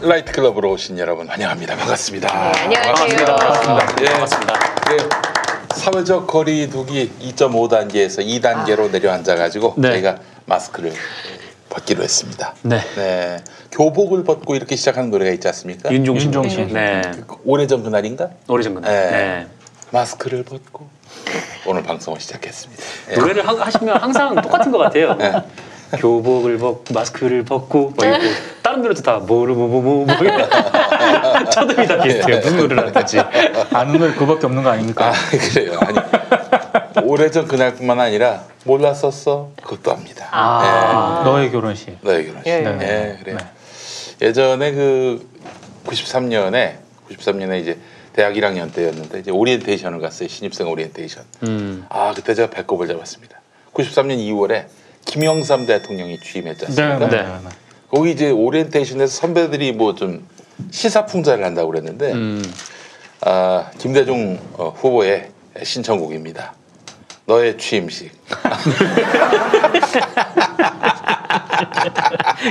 라이트 클럽으로 오신 여러분 환영합니다. 반갑습니다. 네, 안녕하세요. 반갑습니다. 예. 반갑습니다. 사회적 거리두기 2.5단계에서 2단계로 내려앉아가지고 저희가 마스크를 벗기로 했습니다. 네. 교복을 벗고 이렇게 시작하는 노래가 있지 않습니까? 윤종신. 네. 오래전 그날인가? 오래전 그날. 네. 마스크를 벗고 오늘 방송을 시작했습니다. 노래를 하시면 항상 똑같은 것 같아요. 교복을 벗고 마스크를 벗고 뭐 이렇게 다른 노래도 다 뭐뭐 차들이 다 비슷해요. 무슨 노래를 하든지 아는 노래 그밖에 없는 거 아닙니까? 그래요. 아니 오래전 그날뿐만 아니라 몰랐었어 그것도 합니다. 너의 결혼식. 너의 결혼식. 네. 그래요. 예전에 그 93년에 이제 대학 1학년 때였는데 이제 오리엔테이션을 갔어요. 신입생 오리엔테이션. 그때 제가 배꼽을 잡았습니다. 93년 2월에 김영삼 대통령이 취임했지 않습니까? 네. 거기 이제 오리엔테이션에서 선배들이 뭐 좀 시사풍자를 한다고 그랬는데 김대중 후보의 신청곡입니다. 너의 취임식.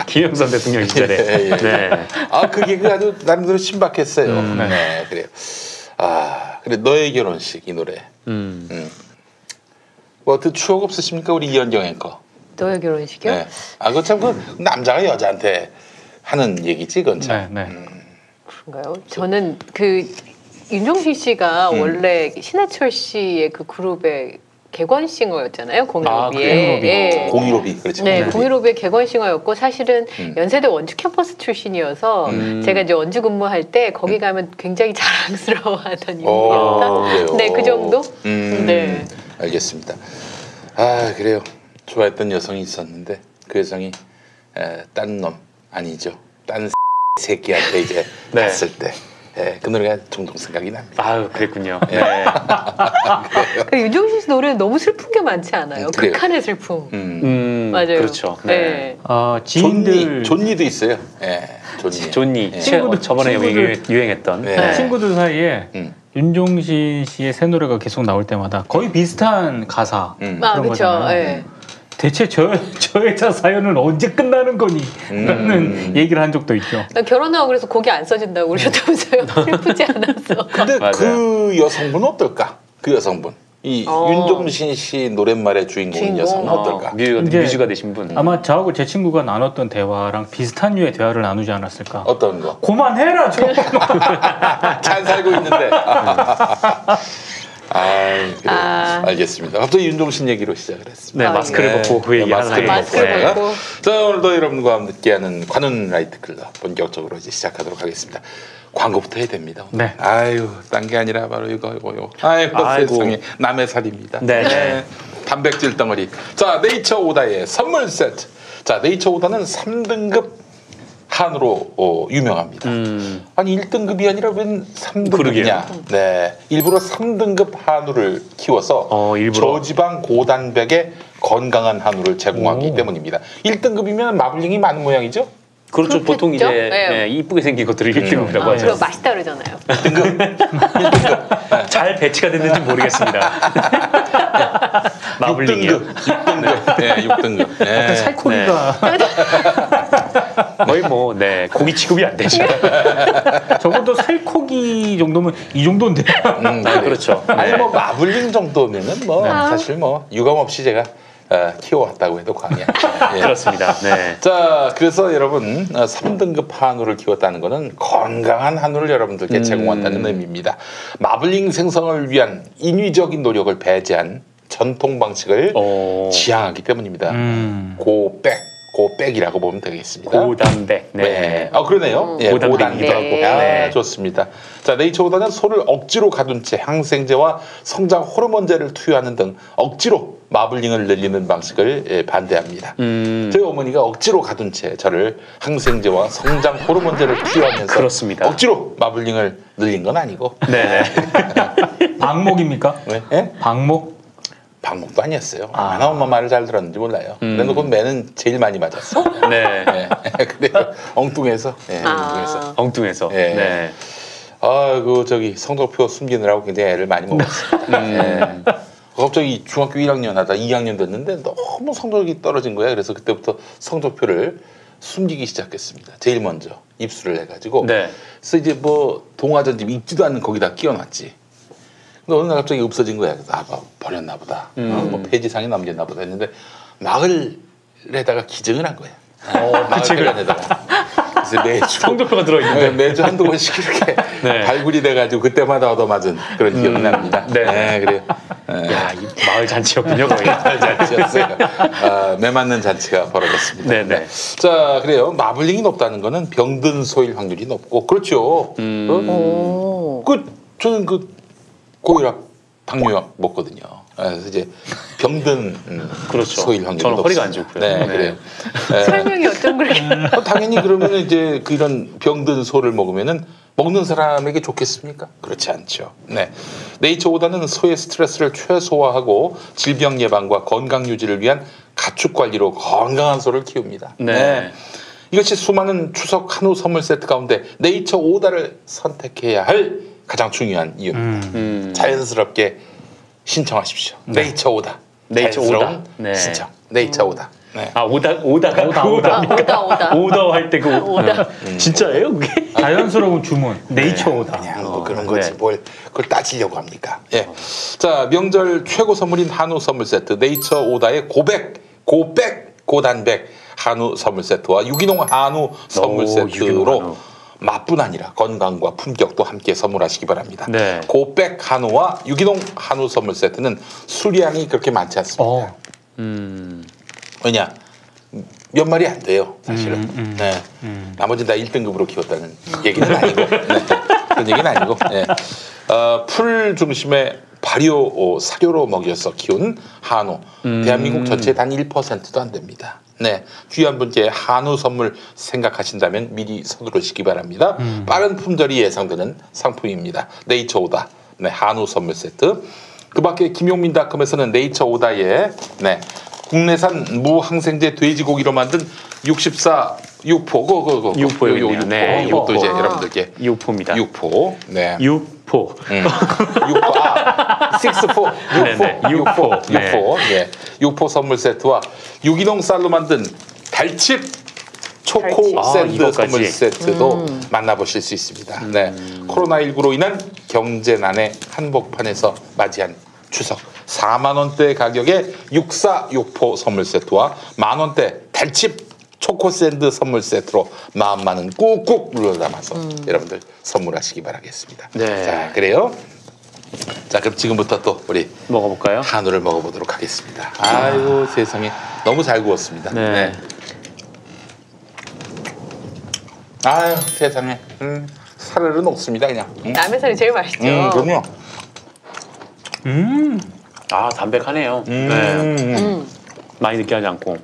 김영삼 대통령 시절에. 네. 그게 아주 나름대로 신박했어요. 네, 그래요. 그래 너의 결혼식 이 노래. 뭐 어떤 추억 없으십니까 우리 이현경 앵커? 너의 결혼식이요? 네. 그거 참 그 남자가 여자한테 하는 얘기지, 그건 참. 그런가요? 저는 그 윤종신 씨가 원래 신해철 씨의 그 그룹의 개관싱어였잖아요. 공일오비에. 공일오비, 그렇죠. 네, 공일오비의 개관싱어였고 사실은 연세대 원주 캠퍼스 출신이어서 제가 이제 원주 근무할 때 거기 가면 굉장히 자랑스러워하던 인물이었다. 네, 그 정도. 네. 알겠습니다. 그래요. 좋아했던 여성이 있었는데 그 여성이 딴 놈 아니죠. 딴 새끼한테 이제 갔을 때. 그 노래가 종종 생각이 납니다. 그랬군요. 그 윤종신 씨 노래는 너무 슬픈 게 많지 않아요? 극한의 슬픔. 맞아요. 그렇죠. 네. 지인들 존니도 있어요. 존니. 친구들 저번에 유행했던. 친구들 사이에 윤종신 씨의 새 노래가 계속 나올 때마다 거의 비슷한 가사 그런 거잖아요. 대체 저 여자 사연은 언제 끝나는 거니? 라는 얘기를 한 적도 있죠. 나 결혼하고 그래서 곡이 안 써진다고 그러셨다면서요. 슬프지 않았어. 근데 그 여성분 어떨까? 그 여성분. 이 윤종신 씨 노랫말의 주인공인 여성은 어떨까? 뮤즈가 되신 분. 아마 저하고 제 친구가 나눴던 대화랑 비슷한 류의 대화를 나누지 않았을까? 어떤 거? 그만해라 좀. 잘 살고 있는데. 그래. 알겠습니다. 갑자기 윤종신 얘기로 시작을 했습니다. 네, 마스크를 벗고 그 얘기 하는 마스크를 벗고. 자, 오늘도 여러분과 함께하는 관훈 라이트 클럽 본격적으로 이제 시작하도록 하겠습니다. 광고부터 해야 됩니다. 네. 딴 게 아니라 바로 이거. 세상에 남의 살입니다. 네. 단백질 덩어리. 자, 네이처 오다의 선물 세트. 자, 네이처 오다는 3등급 한우로 유명합니다. 아니 1등급이 아니라 웬 3등급이냐? 네, 일부러 3등급 한우를 키워서 저지방 고단백의 건강한 한우를 제공하기 때문입니다. 1등급이면 마블링이 많은 모양이죠? 그렇죠. 보통 이제 이쁘게 생긴 것들을 1등급이라고 하죠. 그리고 맛있다 그러잖아요. 1등급. 잘 배치가 됐는지 모르겠습니다. 마블링이요. 6등급. 네, 6등급. 네. 살코기가 거의 고기 취급이 안 되죠. 적어도 살코기 정도면 이 정도인데. 그렇죠. 아니 마블링 정도면은 사실 유감 없이 제가 키워왔다고 해도 과언이 아니에요. 그렇습니다. 네. 자, 그래서 여러분 3등급 한우를 키웠다는 것은 건강한 한우를 여러분들께 제공한다는 의미입니다. 마블링 생성을 위한 인위적인 노력을 배제한 전통 방식을 지향하기 때문입니다. 고백이라고 보면 되겠습니다. 고단백. 네. 그러네요. 고단백이기도 하고. 좋습니다. 자, 네이처오다는 소를 억지로 가둔 채 항생제와 성장 호르몬제를 투여하는 등 억지로 마블링을 늘리는 방식을 반대합니다. 저희 어머니가 억지로 가둔 채 저를 항생제와 성장 호르몬제를 투여하면서 그렇습니다. 억지로 마블링을 늘린 건 아니고. 네. 방목입니까? 네? 방목도 아니었어요. 얼마나 엄마 말을 잘 들었는지 몰라요. 그래놓고 매는 제일 많이 맞았어. 네. 근데 엉뚱해서. 엉뚱해서. 네. 성적표 숨기느라고 굉장히 애를 많이 먹었습니다. 갑자기 중학교 1학년 하다 2학년 됐는데 너무 성적이 떨어진 거야. 그래서 그때부터 성적표를 숨기기 시작했습니다. 제일 먼저 입수를 해가지고. 네. 그래서 이제 뭐 동화전집 읽지도 않는 거기다 끼워놨지. 근데 어느 날 갑자기 없어진 거야. 그래서 버렸나 보다. 뭐 폐지상에 남겼나 보다 했는데 마을에다가 기증을 한 거야. 그 책을 안에다가. 그래서 매주 성적표가 들어있는데 매주 한두 번씩 이렇게 네. 발굴이 돼가지고 그때마다 얻어맞은 그런 기억이 납니다. 네. 그래요. 야, 이 마을 잔치였군요, 거의. 마을 잔치였어요. 매맞는 잔치가 벌어졌습니다. 네네. 자, 그래요. 마블링이 높다는 거는 병든 소일 확률이 높고, 그렇죠. 저는 고혈압, 당뇨약 먹거든요. 그래서 이제 병든 그렇죠. 소일 확률이 저는 높습니다. 허리가 안 좋고요. 네, 그래요. 설명이 어쩜 그렇게 당연히 그러면 이제 이런 병든 소를 먹으면은 먹는 사람에게 좋겠습니까? 그렇지 않죠. 네. 네이처오다는 소의 스트레스를 최소화하고 질병 예방과 건강 유지를 위한 가축 관리로 건강한 소를 키웁니다. 네. 이것이 수많은 추석 한우 선물 세트 가운데 네이처오다를 선택해야 할 가장 중요한 이유입니다. 자연스럽게 신청하십시오. 네이처오다. 네이처오다. 네. 신청. 네이처오다. 네. 아, 오다가 오더 할 때 그 오다. 진짜예요, 그게? 자연스러운 주문. 네이처 오다. 그냥 뭐 그런 거지. 네. 뭘 그걸 따지려고 합니까? 예. 자, 명절 최고 선물인 한우 선물 세트 네이처 오다의 고단백 한우 선물 세트와 유기농 한우 선물 유기농 세트로 한우. 맛뿐 아니라 건강과 품격도 함께 선물하시기 바랍니다. 네. 고백 한우와 유기농 한우 선물 세트는 수량이 그렇게 많지 않습니다. 왜냐? 몇 마리 안 돼요, 사실은. 네. 나머지 다 1등급으로 키웠다는 얘기는 아니고. 네. 그런 얘기는 아니고. 네. 풀 중심의 발효 사료로 먹여서 키운 한우. 대한민국 전체의 단 1%도 안 됩니다. 네. 귀한 분께 한우 선물 생각하신다면 미리 서두르시기 바랍니다. 빠른 품절이 예상되는 상품입니다. 네이처오다. 네, 한우 선물 세트. 그 밖에 김용민닷컴에서는 네이처오다의 네. 국내산 무항생제 돼지고기로 만든 64 육포 육포 여기네요. 네, 이것도 이제 여러분들께 육포입니다. 육포 네 육포. 육포 식스포 육포 예 육포 선물 세트와 유기농 쌀로 만든 달칩 초코 샌드 이거까지. 선물 세트도 만나보실 수 있습니다. 네 코로나19로 인한 경제난의 한복판에서 맞이한 추석 4만 원대 가격의 육포 선물 세트와 만 원대 달칩 초코 샌드 선물 세트로 마음만은 꾹꾹 눌러 담아서 여러분들 선물하시기 바라겠습니다. 네. 자 그래요. 자 그럼 지금부터 또 우리 먹어볼까요? 한우를 먹어보도록 하겠습니다. 아이고 세상에 너무 잘 구웠습니다. 네. 아유 세상에 살을 녹습니다 그냥. 남의 살이 제일 맛있죠. 그럼요. 아, 담백하네요. 네. 많이 느끼하지 않고.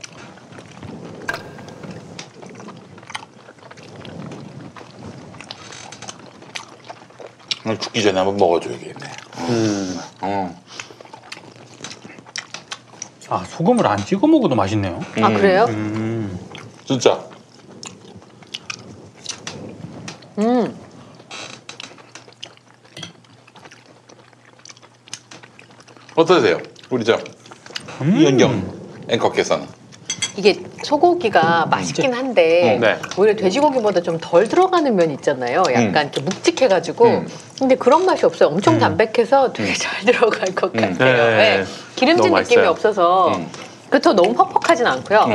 죽기 전에 한번 먹어줘야겠네. 아, 소금을 안 찍어 먹어도 맛있네요. 아 그래요? 진짜. 어떠세요? 우리 이현경 앵커께서는. 이게 소고기가 맛있긴 한데 네. 오히려 돼지고기보다 좀 덜 들어가는 면 있잖아요. 약간 이렇게 묵직해가지고 근데 그런 맛이 없어요. 엄청 담백해서 되게 잘 들어갈 것 같아요. 네. 네. 기름진 너무 느낌이 맛있어요. 없어서 그렇다고 너무 퍽퍽하진 않고요.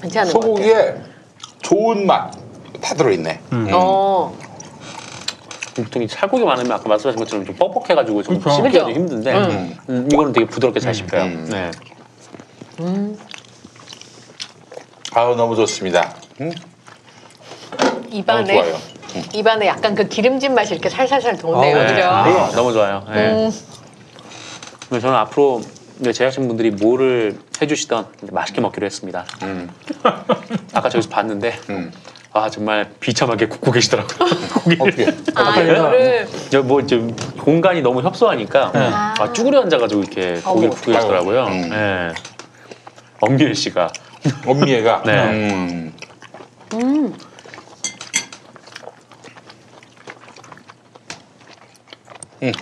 괜찮은 것 같아요. 소고기에 좋은 맛 다 들어있네. 보통 이 살코기 많으면 아까 말씀하신 것처럼 좀 뻑뻑해가지고 좀 그렇죠. 씹기가 좀 힘든데 이거는 되게 부드럽게 잘 씹혀요. 네. 아우 너무 좋습니다. 너무 입안에 좋아요. 입안에 약간 그 기름진 맛이 이렇게 살살살 도네요. 네. 그죠? 너무 좋아요. 네. 근데 저는 앞으로 제작진분들이 뭐를 해주시던 맛있게 먹기로 했습니다. 아까 저기서 봤는데 아 정말 비참하게 굽고 계시더라고요. 어떻게? 아 이거를 좀 공간이 너무 협소하니까 쭈그려 앉아가지고 이렇게 고기를 굽고 계시더라고요. 네. 엄기래 씨가 엄미애가. 네.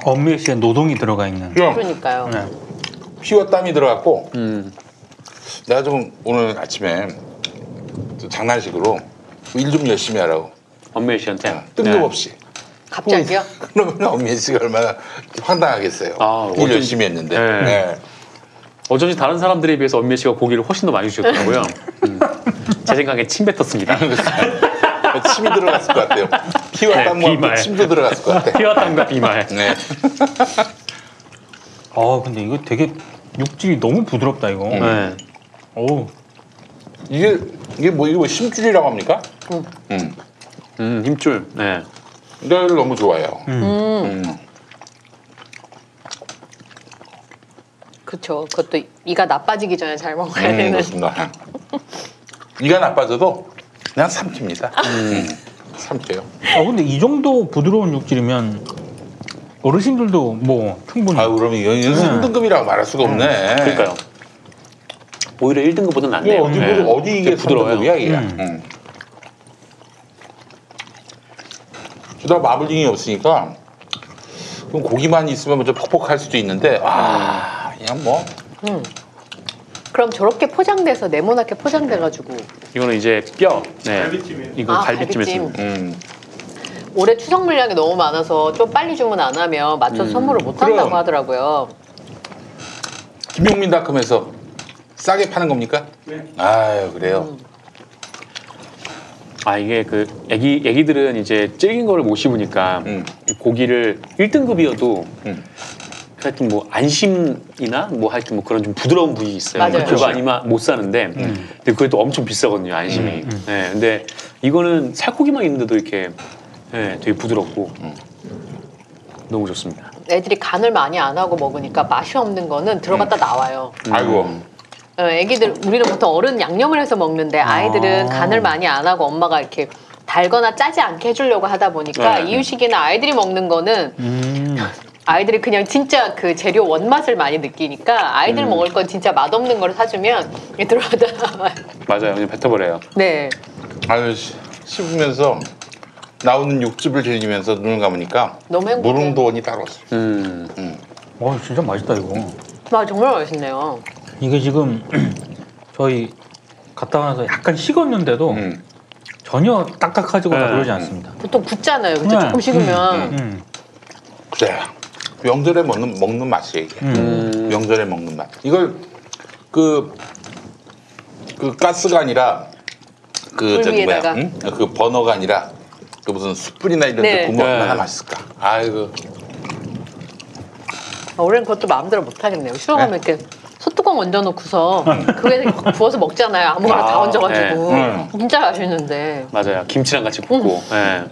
엄미애 씨의 노동이 들어가 있는. 그러니까요. 네. 피와 땀이 들어갔고 내가 좀 오늘 아침에 장난식으로 일 좀 열심히 하라고. 엄밀 씨한테 뜬금없이. 갑자기요? 그러면 엄밀 씨가 얼마나 황당하겠어요. 일 열심히 했는데. 네. 어쩐지 다른 사람들에 비해서 엄밀 씨가 고기를 훨씬 더 많이 주셨더라고요. 제 생각에 침 뱉었습니다. 침이 들어갔을 것 같아요. 피와 땀과 침도 들어갔을 것 같아요. 피와 땀과 비말. 네. 근데 이거 되게 육질이 너무 부드럽다 이거. 네. 오. 이게 이거 심줄이라고 합니까? 힘줄. 네. 이걸 너무 좋아해요. 그렇죠. 그것도 이가 나빠지기 전에 잘 먹어야 되는. 그렇습니다. 이가 나빠져도 그냥 삼킵니다. 삼켜요. 근데 이 정도 부드러운 육질이면 어르신들도 뭐 충분히. 그러면 이건 3등급이라고 말할 수가 없네. 그러니까요. 오히려 1등급보다 낫네요. 어디 이게 부드러워요. 3등급이야 이게. 주다 마블링이 없으니까 그럼 고기만 있으면 먼저 퍽퍽할 수도 있는데 그냥 뭐. 그럼 저렇게 포장돼서 네모나게 포장돼가지고. 이거는 이제 뼈. 네. 갈비찜이에요. 이거 갈비찜에서. 갈비찜. 올해 추석 물량이 너무 많아서 좀 빨리 주문 안 하면 맞춰서 선물을 못 한다고 그럼. 하더라고요. 김용민닷컴에서 싸게 파는 겁니까? 네. 아유 그래요. 이게 그 애기들은 이제 질긴 거를 못 씹으니까 고기를 1등급이어도 하여튼 뭐 안심이나 뭐 하여튼 뭐 그런 좀 부드러운 부위 있어요. 맞아요. 그거 아니면 못 사는데 근데 그게 또 엄청 비싸거든요. 안심이. 네, 근데 이거는 살코기만 있는데도 이렇게 되게 부드럽고 너무 좋습니다. 애들이 간을 많이 안 하고 먹으니까 맛이 없는 거는 들어갔다 나와요. 아이고. 애기들 우리는 보통 어른 양념을 해서 먹는데 아이들은 간을 많이 안 하고 엄마가 이렇게 달거나 짜지 않게 해주려고 하다 보니까 이유식이나 아이들이 먹는 거는 아이들이 그냥 진짜 그 재료 원맛을 많이 느끼니까 아이들 먹을 건 진짜 맛없는 걸 사주면 들어가다 나와요. 맞아요. 그냥 뱉어버려요. 네. 아유 씹으면서 나오는 육즙을 즐기면서 눈을 감으니까 너무 행복해. 무릉도원이 따로 없어요. 진짜 맛있다 이거. 정말 맛있네요. 이게 지금 저희 갔다 와서 약간 식었는데도 전혀 딱딱하지거나 그러지 않습니다. 보통 굳잖아요. 그죠? 조금 식으면. 그래. 명절에 먹는 맛이에요 이게. 명절에 먹는 맛. 이걸 그 가스가 아니라 그 저기 뭐야? 그 버너가 아니라 그 무슨 숯불이나 이런 데 구우면 얼마나 맛있을까. 아이고. 올해는 그것도 마음대로 못 하겠네요. 쉬러 가면 이렇게 소뚜껑 얹어놓고서 그게 구워서 먹잖아요. 아무거나 다 얹어가지고. 진짜 맛있는데. 맞아요. 김치랑 같이 볶고. 네.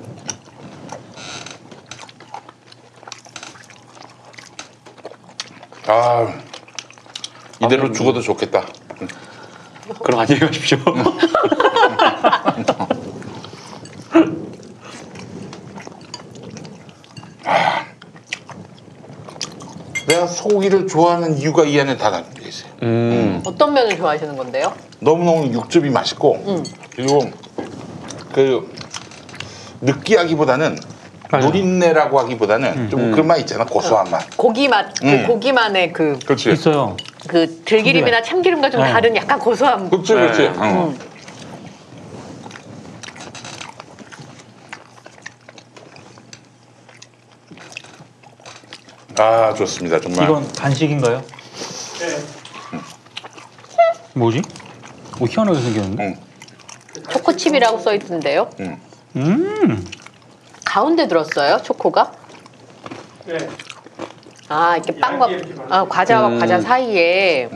이대로 죽어도 좋겠다. 그럼 안녕히 가십시오. 내가 소고기를 좋아하는 이유가 이 안에 다 담겨 있어요. 어떤 면을 좋아하시는 건데요? 너무너무 육즙이 맛있고 그리고 그 느끼하기보다는 노린내라고 하기보다는 좀 그런 맛 있잖아. 고소한 맛. 고기 맛, 그 고기만의 그렇지. 있어요. 그 들기름이나 참기름과 좀 다른 약간 고소함. 그렇지, 그렇지. 좋습니다. 정말. 이건 간식인가요? 네. 뭐지? 뭐 희한하게 생겼는데? 초코칩이라고 써있던데요. 가운데 들었어요, 초코가? 네. 이렇게 빵과 이렇게 발라요. 과자와 과자 사이에.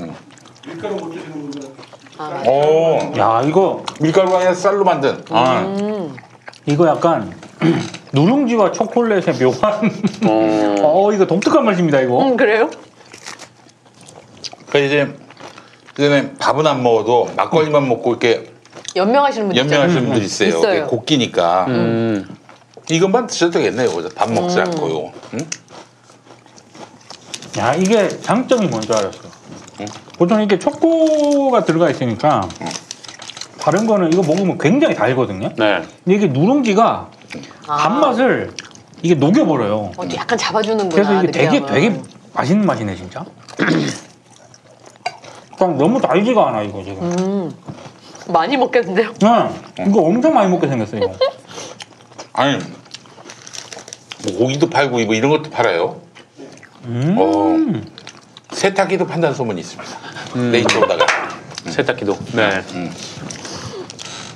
밀가루 못 드시는 분들은 맞아요. 야 이거 밀가루가 아니라 쌀로 만든. 이거 약간 누룽지와 초콜릿의 묘한 이거 독특한 맛입니다 이거. 그래요? 그러니까 이제 밥은 안 먹어도 막걸리만 먹고 이렇게 연명하시는 분들 연명하시는 분들 있어요. 있어요. 곡기니까. 이것만 드셔도 되겠네요. 밥 먹지 않고 요거. 야 이게 장점이 뭔지 알았어. 보통 이렇게 초코가 들어가 있으니까 다른 거는 이거 먹으면 굉장히 달거든요. 네. 근데 이게 누룽지가 단맛을 이게 녹여버려요. 약간 잡아주는구나. 그래서 이게 느끼함은. 되게 맛있는 맛이네 진짜. 그냥 너무 달지가 않아 이거 지금. 많이 먹겠는데요? 이거 엄청 많이 먹게 생겼어요. 이거. 아니 뭐 고기도 팔고 뭐 이런 것도 팔아요. 세탁기도 판다는 소문이 있습니다. 네이처 오다가 세탁기도. 네.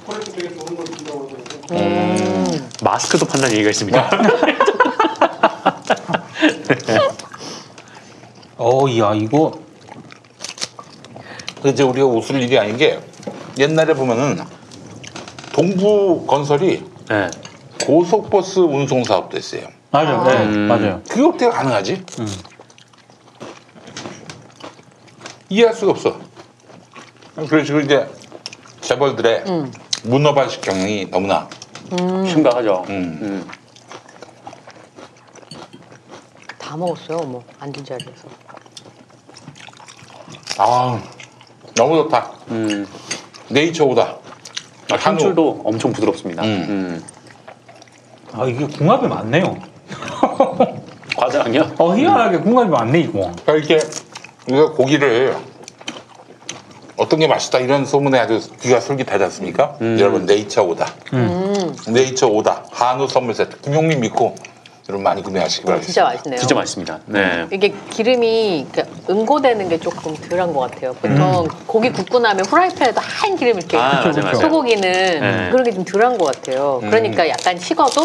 퀄리티 되게 좋은 걸 준다고 하더라고요. 마스크도 판다는 얘기가 있습니까? 야 이거 이제 우리가 웃을 일이 아닌 게 옛날에 보면은 동부건설이 네. 고속버스 운송 사업도 했어요. 맞아요. 네, 맞아요. 그게 어떻게 가능하지? 이해할 수가 없어. 그런 식으로 이제 재벌들의 문어발식 경영이 너무나 심각하죠. 다 먹었어요. 뭐 앉은 자리에서. 아 너무 좋다. 네이처 오다. 한줄도 엄청 부드럽습니다. 이게 궁합이 많네요. 과장이요? 희한하게 궁합이 많네 이거. 그러니까 이렇게 우리가 고기를 어떤 게 맛있다 이런 소문에 아주 귀가 솔깃하지 않습니까? 여러분 네이처 오다. 네이처 오다 한우 선물 세트 김용민 믿고 여러분 많이 구매하시기 바랍니다. 진짜 맛있네요. 진짜 맛있습니다. 네. 이게 기름이 응고되는 게 조금 덜한 것 같아요. 보통 고기 굽고 나면 후라이팬에도 하얀 기름 이렇게 맞아요. 소고기는 네. 그런 게 좀 덜한 것 같아요. 그러니까 약간 식어도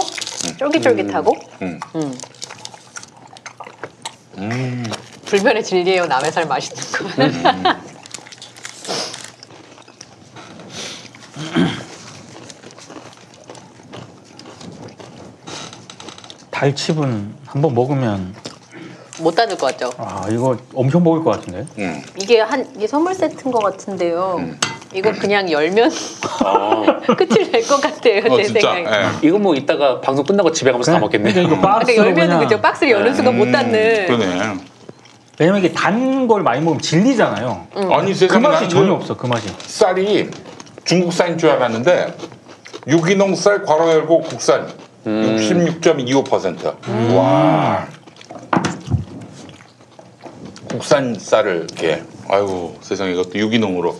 쫄깃쫄깃하고 불변의 진리예요. 남의 살 맛있는 거. 달칩은 한번 먹으면 못 닫을 것 같죠? 이거 엄청 먹을 것 같은데. 이게 선물 세트인 것 같은데요. 이거 그냥 열면 끝을 낼 것 같아요. 제 진짜. 생각에. 이거 뭐 이따가 방송 끝나고 집에 가면서 다 먹겠네. 이거 박스로 그러니까 열면은 그냥- 그죠? 박스를 여는 순간 못 닫는. 그러네. 왜냐면 이게 단 걸 많이 먹으면 질리잖아요. 아니 그 세상에 맛이 나는 전혀 없어. 그 맛이. 쌀이 중국산인 줄 알았는데 유기농 쌀 괄호 열고 국산 66.25%. 와. 국산 쌀을 이렇게 아이고 세상에 이것도 유기농으로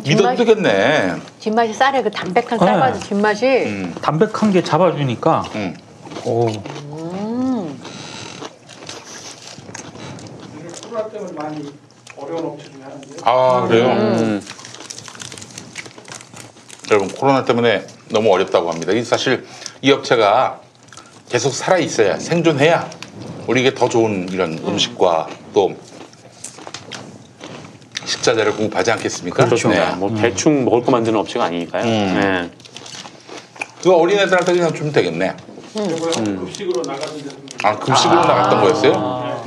믿어도 되겠네. 뒷맛이 쌀의 그 담백한 쌀맛이 뒷맛이 담백한 게 잡아주니까. 오. 코로나 때문에 많이 어려운 업체 중에 하나인데요. 아 그래요? 여러분 코로나 때문에 너무 어렵다고 합니다. 이 사실 이 업체가 계속 살아 있어야 생존해야 우리에게 더 좋은 이런 음식과 또 식자재를 공급하지 않겠습니까? 그렇죠. 네. 뭐 대충 먹을 거 만드는 업체가 아니니까요. 네. 그거 어린애들한테 그냥 주면 되겠네. 급식으로 나가는 데서 아 급식으로 나갔던 거였어요?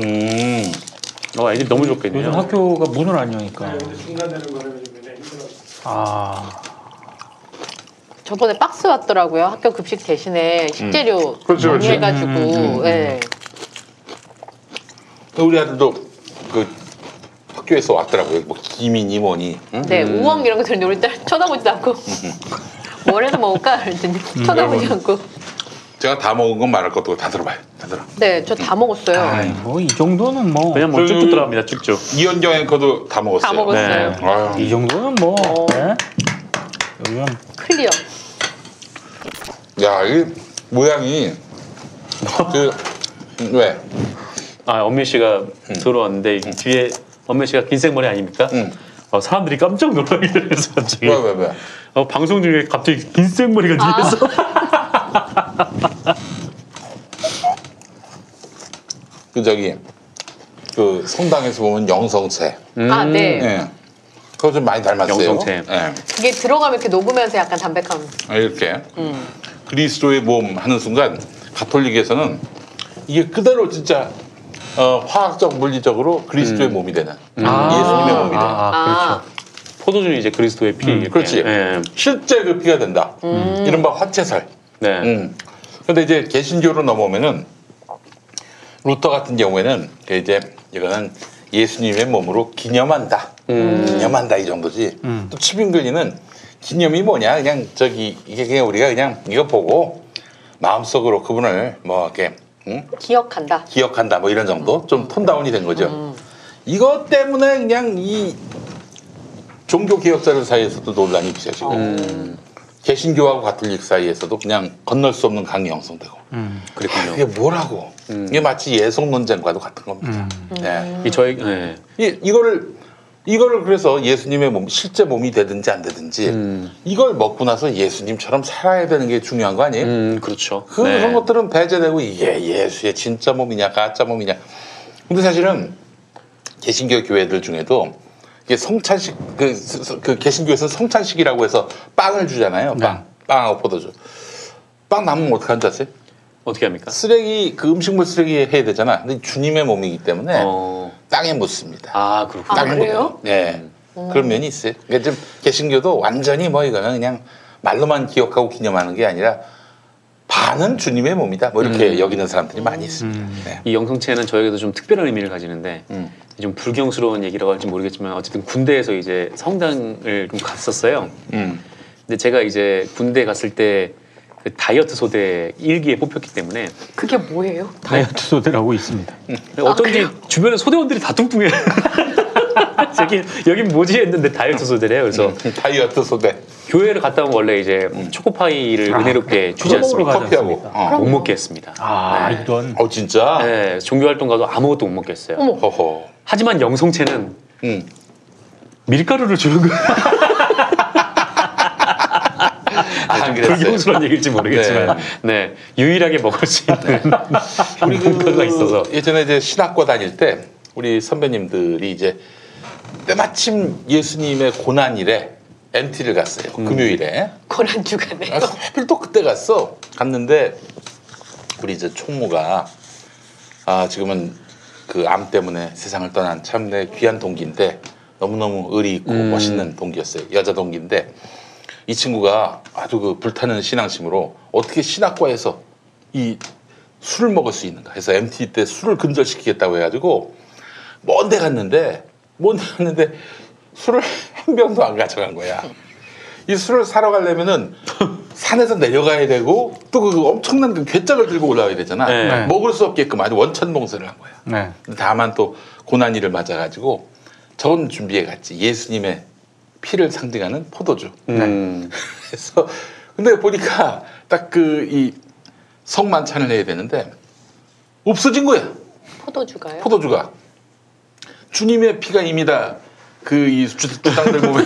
애들이 너무 좋겠네요. 요즘 학교가 문을 안 여니까. 근데 중단되는 거라면 좀 굉장히 힘들어요. 저번에 박스 왔더라고요. 학교 급식 대신에 식재료 그렇죠, 그렇죠. 정리해가지고. 네. 우리 아들도 그 학교에서 왔더라고요. 뭐 김이니 뭐니. 네, 우엉 이런 거 들는데 우리 딸 쳐다보지도 않고 뭘 해서 먹을까? 그랬더니 쳐다보지 않고. 제가 다 먹은 건 말할 것도 다 들어봐요. 다 들어. 네, 저 다 먹었어요. 뭐 이 정도는 뭐. 그냥 뭐 쭉쭉 들어갑니다. 쭉쭉. 이현경 앵커도 다 먹었어요. 다 먹었어요. 네. 아유. 이 정도는 뭐. 네? 요즘 클리어. 야, 이 모양이 왜? 엄미 씨가 들어왔는데 뒤에 엄미 씨가 긴 생머리 아닙니까? 사람들이 깜짝 놀라게 돼서 갑자기. 왜? 방송 중에 갑자기 긴 생머리가 뒤에서. 그 성당에서 보면 영성체. 아, 네. 예. 그거 좀 많이 닮았어요. 영성체. 예. 그게 들어가면 이렇게 녹으면서 약간 담백함. 이렇게 그리스도의 몸 하는 순간 가톨릭에서는 이게 그대로 진짜 화학적 물리적으로 그리스도의 몸이 되는 예수님의 몸이 되는. 그렇죠. 포도주는 이제 그리스도의 피. 이렇게. 그렇지. 예. 실제 그 피가 된다. 이른바 화채살. 네. 근데 이제 개신교로 넘어오면은 루터 같은 경우에는 이제 이거는 예수님의 몸으로 기념한다. 기념한다 이 정도지. 또 치빙글리는 기념이 뭐냐? 그냥 이게 그냥 우리가 그냥 이거 보고 마음속으로 그분을 뭐 이렇게 기억한다 뭐 이런 정도 좀 톤다운이 된 거죠. 이것 때문에 그냥 이 종교 개혁자들 사이에서도 논란이 있어요 지금. 개신교하고 가톨릭 사이에서도 그냥 건널 수 없는 강이 형성되고. 그랬군요. 이게 뭐라고? 이게 마치 예속 논쟁과도 같은 겁니다. 네. 이거를 그래서 예수님의 몸, 실제 몸이 되든지 안 되든지 이걸 먹고 나서 예수님처럼 살아야 되는 게 중요한 거 아니에요? 그렇죠. 그런 것들은 배제되고 이게 예수의 진짜 몸이냐 가짜 몸이냐. 근데 사실은 개신교 교회들 중에도 이게 성찬식 그 개신교에서는 성찬식이라고 해서 빵을 주잖아요. 빵하고 포도주. 빵 남으면 어떻게 하는지 아세요? 어떻게 합니까? 쓰레기 그 음식물 쓰레기 해야 되잖아. 근데 주님의 몸이기 때문에 땅에 묻습니다. 아 그렇군요. 아, 그래요? 네. 그런 면이 있어요. 그러니까 좀 개신교도 완전히 뭐 이거는 그냥 말로만 기억하고 기념하는 게 아니라 반은 주님의 몸이다. 뭐 이렇게 여기는 사람들이 많이 있습니다. 네. 이 영성체는 저에게도 좀 특별한 의미를 가지는데 좀 불경스러운 얘기라고 할지 모르겠지만 어쨌든 군대에서 이제 성당을 좀 갔었어요. 근데 제가 이제 군대 갔을 때 그 다이어트 소대 1기에 뽑혔기 때문에 그게 뭐예요? 다이어트 소대라고 있습니다. 어쩐지 주변에 소대원들이 다 뚱뚱해요. 여긴 뭐지 했는데 다이어트 소대래요. 그래서 다이어트 소대. 교회를 갔다 오면 원래 이제 초코파이를 은혜롭게 주지 않습니까? 커피하고 못 먹게 했습니다. 이런. 진짜? 네, 종교활동 가도 아무것도 못 먹겠어요. 허허. 하지만 영성체는 밀가루를 주는 거예요. 불경스러운 얘기일지 모르겠지만 네. 유일하게 먹을 수 있는 우리 밀가루가 있어서 예전에 이제 신학과 다닐 때 우리 선배님들이 이제 때마침 예수님의 고난일에 MT를 갔어요. 금요일에. 고난 주간에. 하필 또 그때 갔는데 우리 이제 총무가 지금은 그 암 때문에 세상을 떠난 참 내 귀한 동기인데 너무너무 의리 있고 멋있는 동기였어요. 여자 동기인데 이 친구가 아주 그 불타는 신앙심으로 어떻게 신학과에서 이 술을 먹을 수 있는가 해서 MT 때 술을 근절시키겠다고 해가지고 먼데 갔는데 술을 한 병도 안 가져간 거야. 이 술을 사러 가려면은 산에서 내려가야 되고 또 그 엄청난 그 괴짝을 들고 올라가야 되잖아. 네. 먹을 수 없게끔 아주 원천봉쇄를 한 거야. 네. 근데 다만 또 고난이를 맞아가지고 저건 준비해 갔지. 예수님의 피를 상징하는 포도주. 그래서 근데 보니까 딱 그 이 성만찬을 해야 되는데 없어진 거야. 포도주가요? 포도주가 주님의 피가 이미 다 그 이 주당들 몸에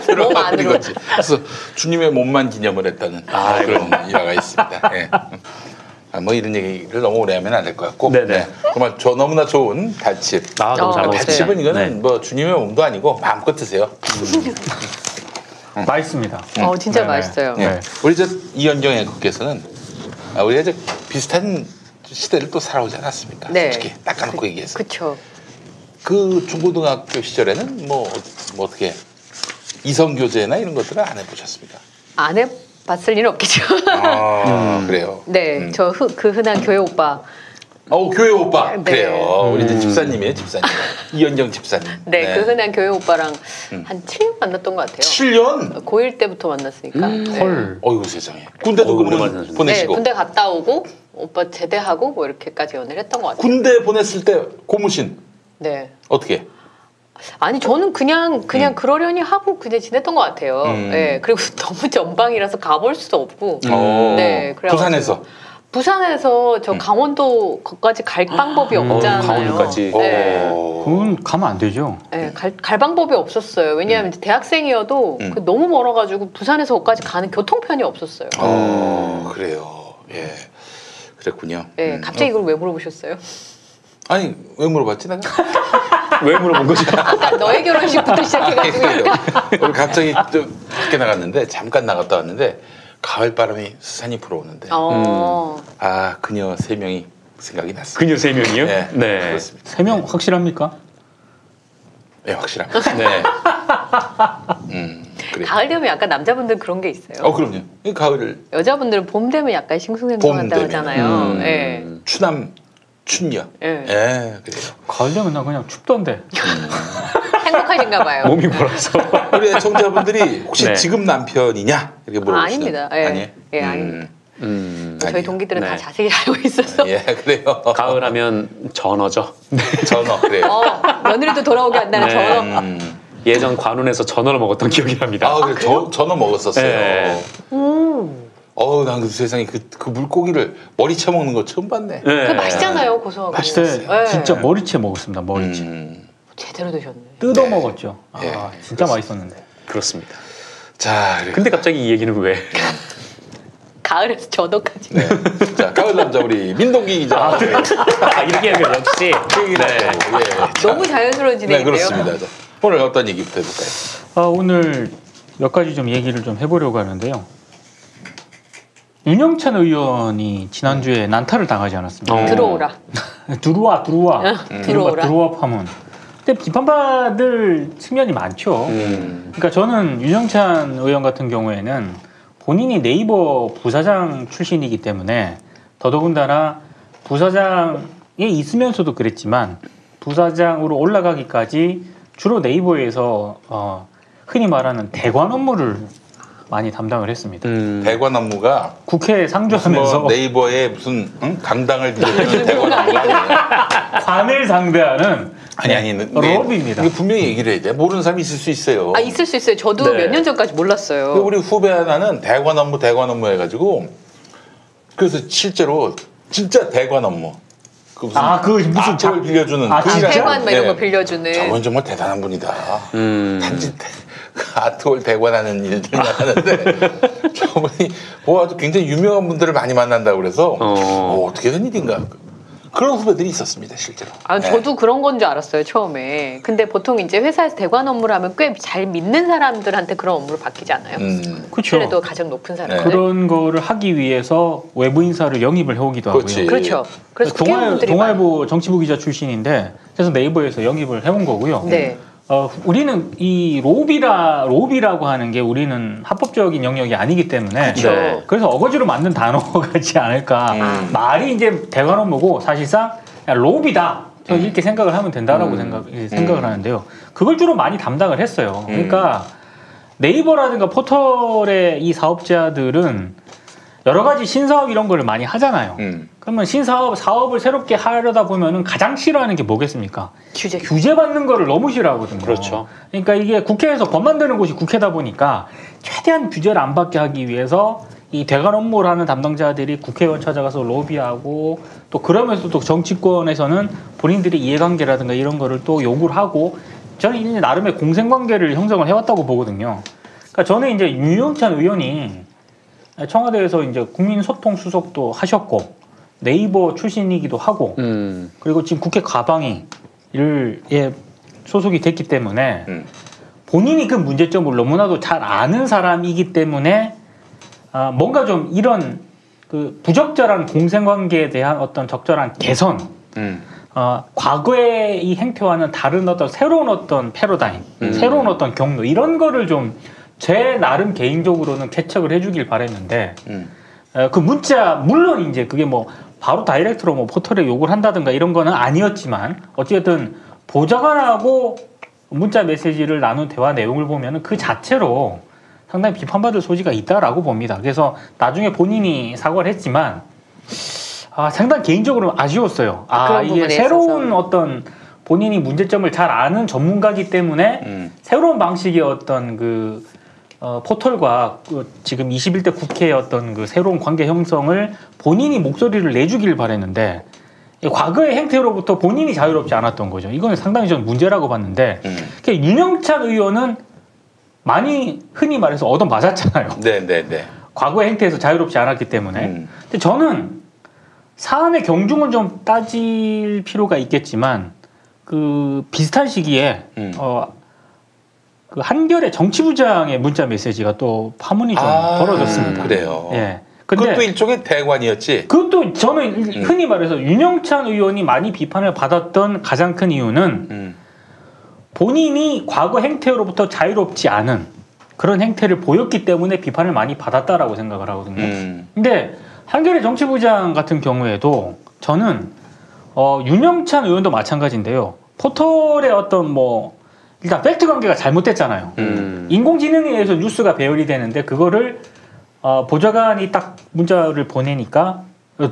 들어가 버린 거지. 그래서 주님의 몸만 기념을 했다는 그런 일화가 있습니다. 예. 뭐 이런 얘기를 너무 오래 하면 안 될 것 같고. 네네. 정말 너무나 좋은 달칩. 너무 잘 먹었어요. 달칩은 이거는 뭐 주님의 몸도 아니고 마음껏 드세요. 맛있습니다. 진짜 맛있어요. 예. 우리 저 이현경 앵커께서는 우리가 이제 비슷한 시대를 또 살아오지 않았습니까? 네. 솔직히 닦아놓고 얘기해서. 그렇죠. 그 중고등학교 시절에는 뭐 어떻게 이성교제나 이런 것들은 안 해보셨습니까? 안 해봤을 일은 없겠죠. 그래요. 네, 저 그 흔한 교회 오빠. 교회 오빠. 네. 그래요. 우리 이제 집사님이에요, 집사님. 이현경 집사님. 네, 그 흔한 교회 오빠랑 한 7년 만났던 것 같아요. 7년? 고1 때부터 만났으니까. 네. 헐. 어이구 세상에. 군대도 그러면 네, 보내시고. 군대 갔다 오고 오빠 제대하고 뭐 이렇게까지 연애를 했던 것 같아요. 군대 보냈을 때 고무신 네. 어떻게? 아니 저는 그냥 그러려니 하고 그냥 지냈던 것 같아요. 네, 그리고 너무 전방이라서 가볼 수도 없고. 네, 그래가지고. 부산에서 저 강원도 거기까지 갈 방법이 없잖아요. 강원도까지. 네. 그건 가면 안 되죠. 네, 갈 방법이 없었어요. 왜냐하면 이제 대학생이어도 너무 멀어가지고 부산에서 거기까지 가는 교통편이 없었어요. 그래요. 예, 그랬군요. 네, 갑자기 이걸 왜 물어보셨어요? 아니 왜 물어봤지 내가? 왜 물어본 거죠? 아까 너의 결혼식부터 시작해가지고 오늘 갑자기 좀 밖에 나갔는데 잠깐 나갔다 왔는데 가을 바람이 스산히 불어오는데 그녀 3명이 생각이 났어요. 그녀 3명이요? 네, 네. 그렇습니다. 3명 확실합니까? 네, 확실합니다. 네. 그래. 가을 되면 약간 남자분들 그런 게 있어요. 그럼요. 이 가을을 여자분들은 봄 되면 약간 싱숭생숭한다고 하잖아요. 네. 추남 춘녀. 네. 그래요. 가을 되면 나 그냥 춥던데. 행복하신가 봐요. 몸이 골아서. 우리 애청자분들이 혹시 네. 지금 남편이냐 이렇게 물어보시는. 아닙니다. 예. 아니에요? 예, 아닙니다. 저희 아니에요. 동기들은 네. 다 자세히 알고 있어서. 예, 그래요. 가을 하면 전어죠. 전어 그래요. 며느리도 돌아오게 한다는 네. 전어. 예전 관운에서 전어를 먹었던 기억이 납니다. 아, 그래. 전어 먹었었어요. 네. 난 그 세상에 그 물고기를 머리채 먹는 거 처음 봤네. 그 맛있잖아요, 고소하고. 맛있어요. 진짜 머리채 먹었습니다. 머리채. 제대로 드셨네. 뜯어 먹었죠. 네. 진짜 맛있었는데. 그렇습니다. 자, 근데 갑자기 이 얘기는 왜? 가을에서 전어까지. 네. 자, 가을 남자 우리 민동기 기자. 이렇게 하면 역시 너무 자연스러운 진행인데요. 네, 그렇습니다. 자, 오늘 어떤 얘기부터 해볼까요? 오늘 몇 가지 좀 얘기를 좀 해보려고 하는데요. 윤영찬 의원이 지난주에 난타를 당하지 않았습니까? 들어오라. 들어와. 들어오라. 들어와 파문. 근데 비판받을 측면이 많죠. 그러니까 저는 윤영찬 의원 같은 경우에는 본인이 네이버 부사장 출신이기 때문에 더더군다나 부사장에 있으면서도 그랬지만 부사장으로 올라가기까지 주로 네이버에서 흔히 말하는 대관 업무를 많이 담당을 했습니다. 대관 업무가 국회에 상주하면서 네이버에 무슨 강당을 빌려주는 대관 업무가 아니에요. 관을 상대하는 아니 로비입니다. 이게 분명히 얘기를 해야 돼. 모르는 사람이 있을 수 있어요. 있을 수 있어요. 저도 몇 년 전까지 몰랐어요. 우리 후배 하나는 대관 업무 해가지고 그래서 실제로 진짜 대관 업무. 무슨 악을 빌려주는 대관 이런 거 빌려주는. 저건 정말 대단한 분이다. 단지 아트홀 대관하는 일들만 하는데 저분이 아주 굉장히 유명한 분들을 많이 만난다고 그래서 어떻게 된 일인가. 그런 후배들이 있었습니다, 실제로. 저도 그런 건 줄 알았어요, 처음에. 근데 보통 이제 회사에서 대관 업무를 하면 꽤 잘 믿는 사람들한테 그런 업무를 맡기지 않아요? 그렇죠. 그래도 가장 높은 사람들. 그런 거를 하기 위해서 외부 인사를 영입을 해오기도 하고요. 그렇죠. 그래서 동아일보 정치부 기자 출신인데 그래서 네이버에서 영입을 해온 거고요. 네. 우리는 이 로비라고 하는 게 우리는 합법적인 영역이 아니기 때문에 그래서 어거지로 만든 단어가지 않을까. 말이 이제 대관 업무고 사실상 로비다. 이렇게 생각을 하면 된다라고 생각을 하는데요. 그걸 주로 많이 담당을 했어요. 그러니까 네이버라든가 포털의 이 사업자들은 여러 가지 신사업 이런 걸 많이 하잖아요. 그러면 사업을 새롭게 하려다 보면은 가장 싫어하는 게 뭐겠습니까? 규제 받는 거를 너무 싫어하거든요. 그렇죠. 그러니까 이게 국회에서 법 만드는 곳이 국회다 보니까 최대한 규제를 안 받게 하기 위해서 이 대관 업무를 하는 담당자들이 국회의원 찾아가서 로비하고 또 그러면서 또 정치권에서는 본인들의 이해관계라든가 이런 거를 또 요구를 하고 저는 이제 나름의 공생관계를 형성을 해왔다고 보거든요. 그러니까 저는 이제 윤영찬 의원이 청와대에서 이제 국민소통 수석도 하셨고 네이버 출신이기도 하고 그리고 지금 국회 가방에 소속이 됐기 때문에 본인이 그 문제점을 너무나도 잘 아는 사람이기 때문에 뭔가 좀 이런 그 부적절한 공생관계에 대한 어떤 적절한 개선 과거의 이 행태와는 다른 어떤 새로운 어떤 패러다임 새로운 어떤 경로 이런 거를 좀 제 나름 개인적으로는 개척을 해주길 바랬는데 그 문자 물론 이제 그게 뭐 바로 다이렉트로 뭐 포털에 욕을 한다든가 이런 거는 아니었지만 어쨌든 보좌관하고 문자 메시지를 나눈 대화 내용을 보면은 그 자체로 상당히 비판받을 소지가 있다라고 봅니다. 그래서 나중에 본인이 사과를 했지만 상당히 개인적으로 아쉬웠어요. 이게 새로운 어떤 본인이 문제점을 잘 아는 전문가이기 때문에 새로운 방식의 어떤 그 포털과 지금 21대 국회의 어떤 그 새로운 관계 형성을 본인이 목소리를 내주길 바랬는데 과거의 행태로부터 본인이 자유롭지 않았던 거죠. 이건 상당히 저는 문제라고 봤는데 윤영찬 의원은 많이 흔히 말해서 얻어맞았잖아요. 네네네. 과거의 행태에서 자유롭지 않았기 때문에. 근데 저는 사안의 경중은 좀 따질 필요가 있겠지만 그 비슷한 시기에 그 한겨레 정치부장의 문자 메시지가 또 파문이 좀 벌어졌습니다. 그래요. 예. 근데 그것도 일종의 대관이었지. 그것도 저는 흔히 말해서 윤영찬 의원이 많이 비판을 받았던 가장 큰 이유는 본인이 과거 행태로부터 자유롭지 않은 그런 행태를 보였기 때문에 비판을 많이 받았다라고 생각을 하거든요. 근데 한겨레 정치부장 같은 경우에도 저는 윤영찬 의원도 마찬가지인데요. 포털의 어떤 일단 팩트 관계가 잘못됐잖아요. 인공지능에 의해서 뉴스가 배열이 되는데 그거를 보좌관이 딱 문자를 보내니까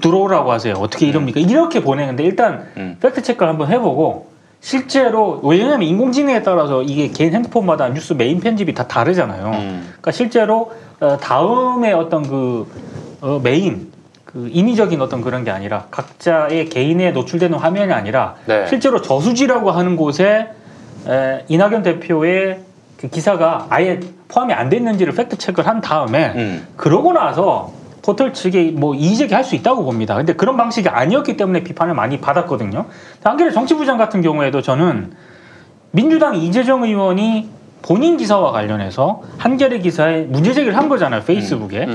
들어오라고 하세요. 어떻게 이럽니까? 이렇게 보내는데 일단 팩트 체크를 한번 해보고 실제로 왜냐하면 인공지능에 따라서 이게 개인 핸드폰마다 뉴스 메인 편집이 다 다르잖아요. 그러니까 실제로 다음에 어떤 메인 인위적인 어떤 그런 게 아니라 각자의 개인에 노출되는 화면이 아니라 네. 실제로 저수지라고 하는 곳에 이낙연 대표의 그 기사가 아예 포함이 안 됐는지를 팩트 체크를 한 다음에 그러고 나서 포털 측에 뭐 이의제기할 수 있다고 봅니다. 근데 그런 방식이 아니었기 때문에 비판을 많이 받았거든요. 한겨레 정치부장 같은 경우에도 저는 민주당 이재정 의원이 본인 기사와 관련해서 한겨레 기사에 문제제기를 한 거잖아요. 페이스북에.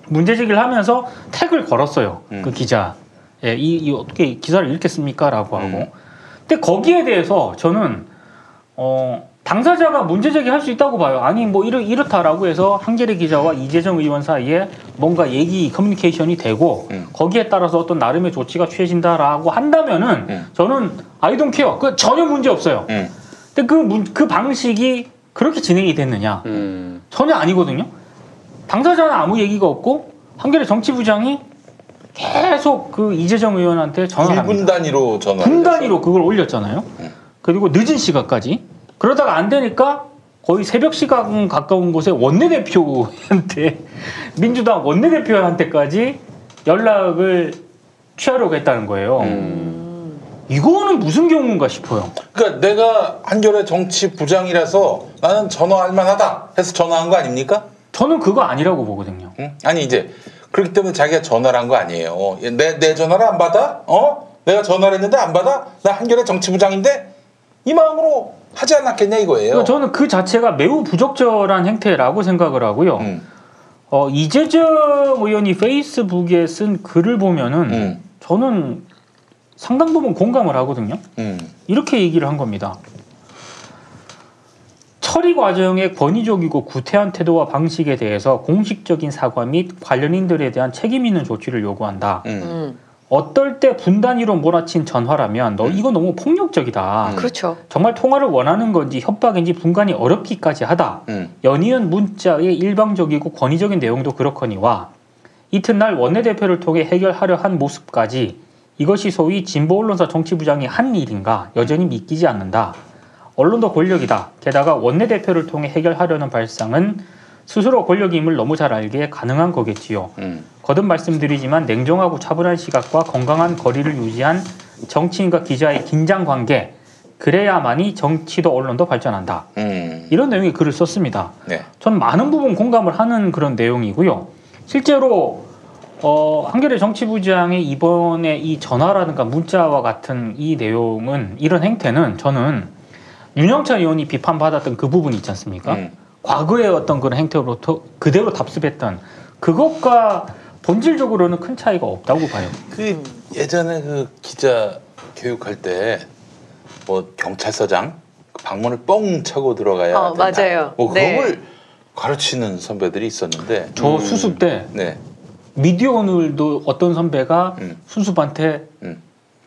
문제제기를 하면서 태그를 걸었어요. 그 기자. 예, 이 어떻게 기사를 이렇게 씁니까? 라고 하고. 근데 거기에 대해서 저는 당사자가 문제제기할 수 있다고 봐요. 아니 뭐 이렇다라고 해서 한겨레 기자와 이재정 의원 사이에 뭔가 커뮤니케이션이 되고 거기에 따라서 어떤 나름의 조치가 취해진다라고 한다면은 저는 I don't care. 그 전혀 문제 없어요. 근데 그 방식이 그렇게 진행이 됐느냐? 전혀 아니거든요. 당사자는 아무 얘기가 없고 한겨레 정치부장이 계속 그 이재정 의원한테 전화를 합니다. 1분 단위로 전화를 분 단위로 그걸 올렸잖아요. 그리고 늦은 시간까지. 그러다가 안 되니까 거의 새벽 시간 가까운 곳에 원내대표한테 민주당 원내대표한테까지 연락을 취하려고 했다는 거예요. 이거는 무슨 경우인가 싶어요. 그러니까 내가 한겨레 정치부장이라서 나는 전화할 만하다 해서 전화한 거 아닙니까? 저는 그거 아니라고 보거든요. 응? 아니 이제 그렇기 때문에 자기가 전화를 한 거 아니에요. 내 전화를 안 받아? 내가 전화를 했는데 안 받아? 나 한겨레 정치부장인데? 이 마음으로 하지 않았겠냐 이거예요. 그러니까 저는 그 자체가 매우 부적절한 행태라고 생각을 하고요. 이재정 의원이 페이스북에 쓴 글을 보면은 저는 상당 부분 공감을 하거든요. 이렇게 얘기를 한 겁니다. 처리 과정의 권위적이고 구태한 태도와 방식에 대해서 공식적인 사과 및 관련인들에 대한 책임 있는 조치를 요구한다. 어떨 때 분단위로 몰아친 전화라면 너 이거 너무 폭력적이다. 그렇죠. 정말 통화를 원하는 건지 협박인지 분간이 어렵기까지 하다. 연이은 문자의 일방적이고 권위적인 내용도 그렇거니와 이튿날 원내대표를 통해 해결하려 한 모습까지 이것이 소위 진보 언론사 정치부장이 한 일인가 여전히 믿기지 않는다. 언론도 권력이다. 게다가 원내대표를 통해 해결하려는 발상은 스스로 권력임을 너무 잘 알기에 가능한 거겠지요. 거듭 말씀드리지만 냉정하고 차분한 시각과 건강한 거리를 유지한 정치인과 기자의 긴장관계, 그래야만이 정치도 언론도 발전한다. 이런 내용의 글을 썼습니다. 네. 전 많은 부분 공감을 하는 그런 내용이고요. 실제로 한겨레 정치부장의 이번에 이 전화라든가 문자와 같은 이 내용은 이런 행태는 저는 윤영찬 의원이 비판받았던 그 부분이 있지 않습니까? 과거의 어떤 그런 행태로부터 그대로 답습했던 그것과 본질적으로는 큰 차이가 없다고 봐요. 그 예전에 그 기자 교육할 때 뭐 경찰서장 방문을 뻥 차고 들어가야 된다. 맞아요. 뭐 그런 걸 가르치는 선배들이 있었는데 저 수습 때 미디어 오늘도 어떤 선배가 수습한테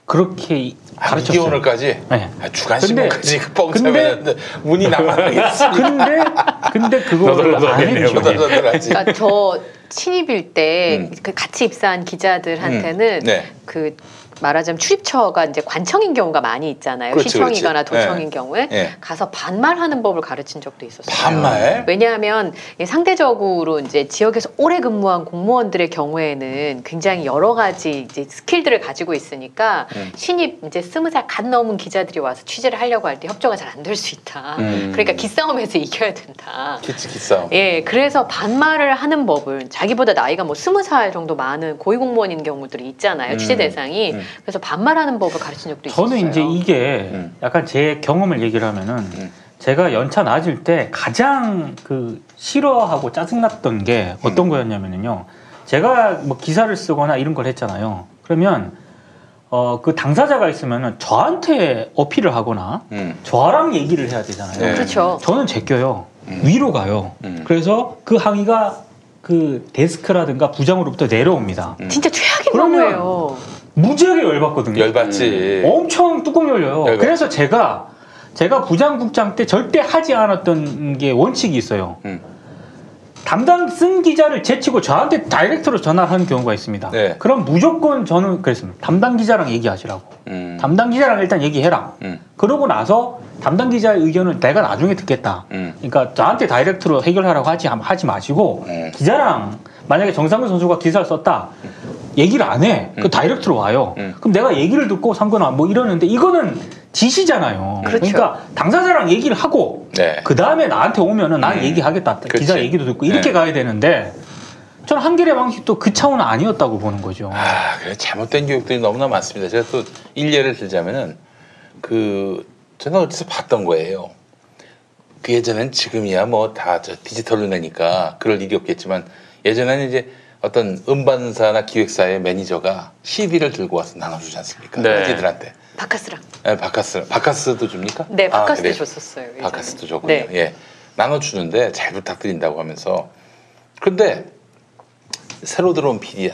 그렇게 가르쳤어요. 미디어 오늘까지? 네. 주간신문까지 뻥 차면 문이 남아나겠습니다. 근데 그거 안 해주죠. 그러니까 저 신입일 때 그 같이 입사한 기자들한테는 그 말하자면 출입처가 이제 관청인 경우가 많이 있잖아요. 그렇지, 시청이거나 그렇지. 도청인 경우에 가서 반말하는 법을 가르친 적도 있었어요. 반말? 왜냐하면 상대적으로 이제 지역에서 오래 근무한 공무원들의 경우에는 굉장히 여러 가지 이제 스킬들을 가지고 있으니까 신입 이제 20살 갓 넘은 기자들이 와서 취재를 하려고 할 때 협조가 잘 안 될 수 있다. 그러니까 기싸움에서 이겨야 된다. 기싸움. 예, 그래서 반말을 하는 법을 자기보다 나이가 뭐 20살 정도 많은 고위공무원인 경우들이 있잖아요. 취재 대상이. 그래서 반말하는 법을 가르친 적도 있었어요. 저는 이제 이게 약간 제 경험을 얘기를 하면은 제가 연차 낮을 때 가장 그 싫어하고 짜증났던 게 어떤 거였냐면요. 제가 뭐 기사를 쓰거나 이런 걸 했잖아요. 그러면 그 당사자가 있으면은 저한테 어필을 하거나 저랑 얘기를 해야 되잖아요. 그렇죠. 저는 제껴요. 위로 가요. 그래서 그 항의가 그 데스크라든가 부장으로부터 내려옵니다. 진짜 최악인 경우예요. 무지하게 열받거든요. 열받지. 엄청 뚜껑 열려요. 열받지. 그래서 제가 부장국장 때 절대 하지 않았던 게 원칙이 있어요. 담당 쓴 기자를 제치고 저한테 다이렉트로 전화하는 경우가 있습니다. 네. 그럼 무조건 저는 그랬습니다. 담당 기자랑 얘기하시라고. 담당 기자랑 일단 얘기해라. 그러고 나서 담당 기자의 의견을 내가 나중에 듣겠다. 그러니까 저한테 다이렉트로 해결하라고 하지 마시고 기자랑 만약에 정상근 선수가 기사를 썼다. 얘기를 안 해. 그 다이렉트로 와요. 그럼 내가 얘기를 듣고 삼거나 뭐 이러는데 이거는 지시잖아요. 그렇죠. 그러니까 당사자랑 얘기를 하고 네. 그 다음에 나한테 오면은 난 얘기하겠다. 기자 얘기도 듣고 이렇게 가야 되는데 저는 한겨레 방식도 그 차원은 아니었다고 보는 거죠. 아, 그래 잘못된 교육들이 너무나 많습니다. 제가 또 일례를 들자면은 저는 어디서 봤던 거예요. 그 예전엔 지금이야 뭐 다 디지털로 내니까 그럴 일이 없겠지만 예전에는 이제 어떤 음반사나 기획사의 매니저가 CD를 들고 와서 나눠주지 않습니까? 네. 기들한테. 바카스랑. 네, 바카스도 줍니까? 네, 바카스도 그래요? 줬었어요. 예전에. 바카스도 줬군요. 네. 예, 나눠주는데 잘 부탁드린다고 하면서. 근데 새로 들어온 PD야.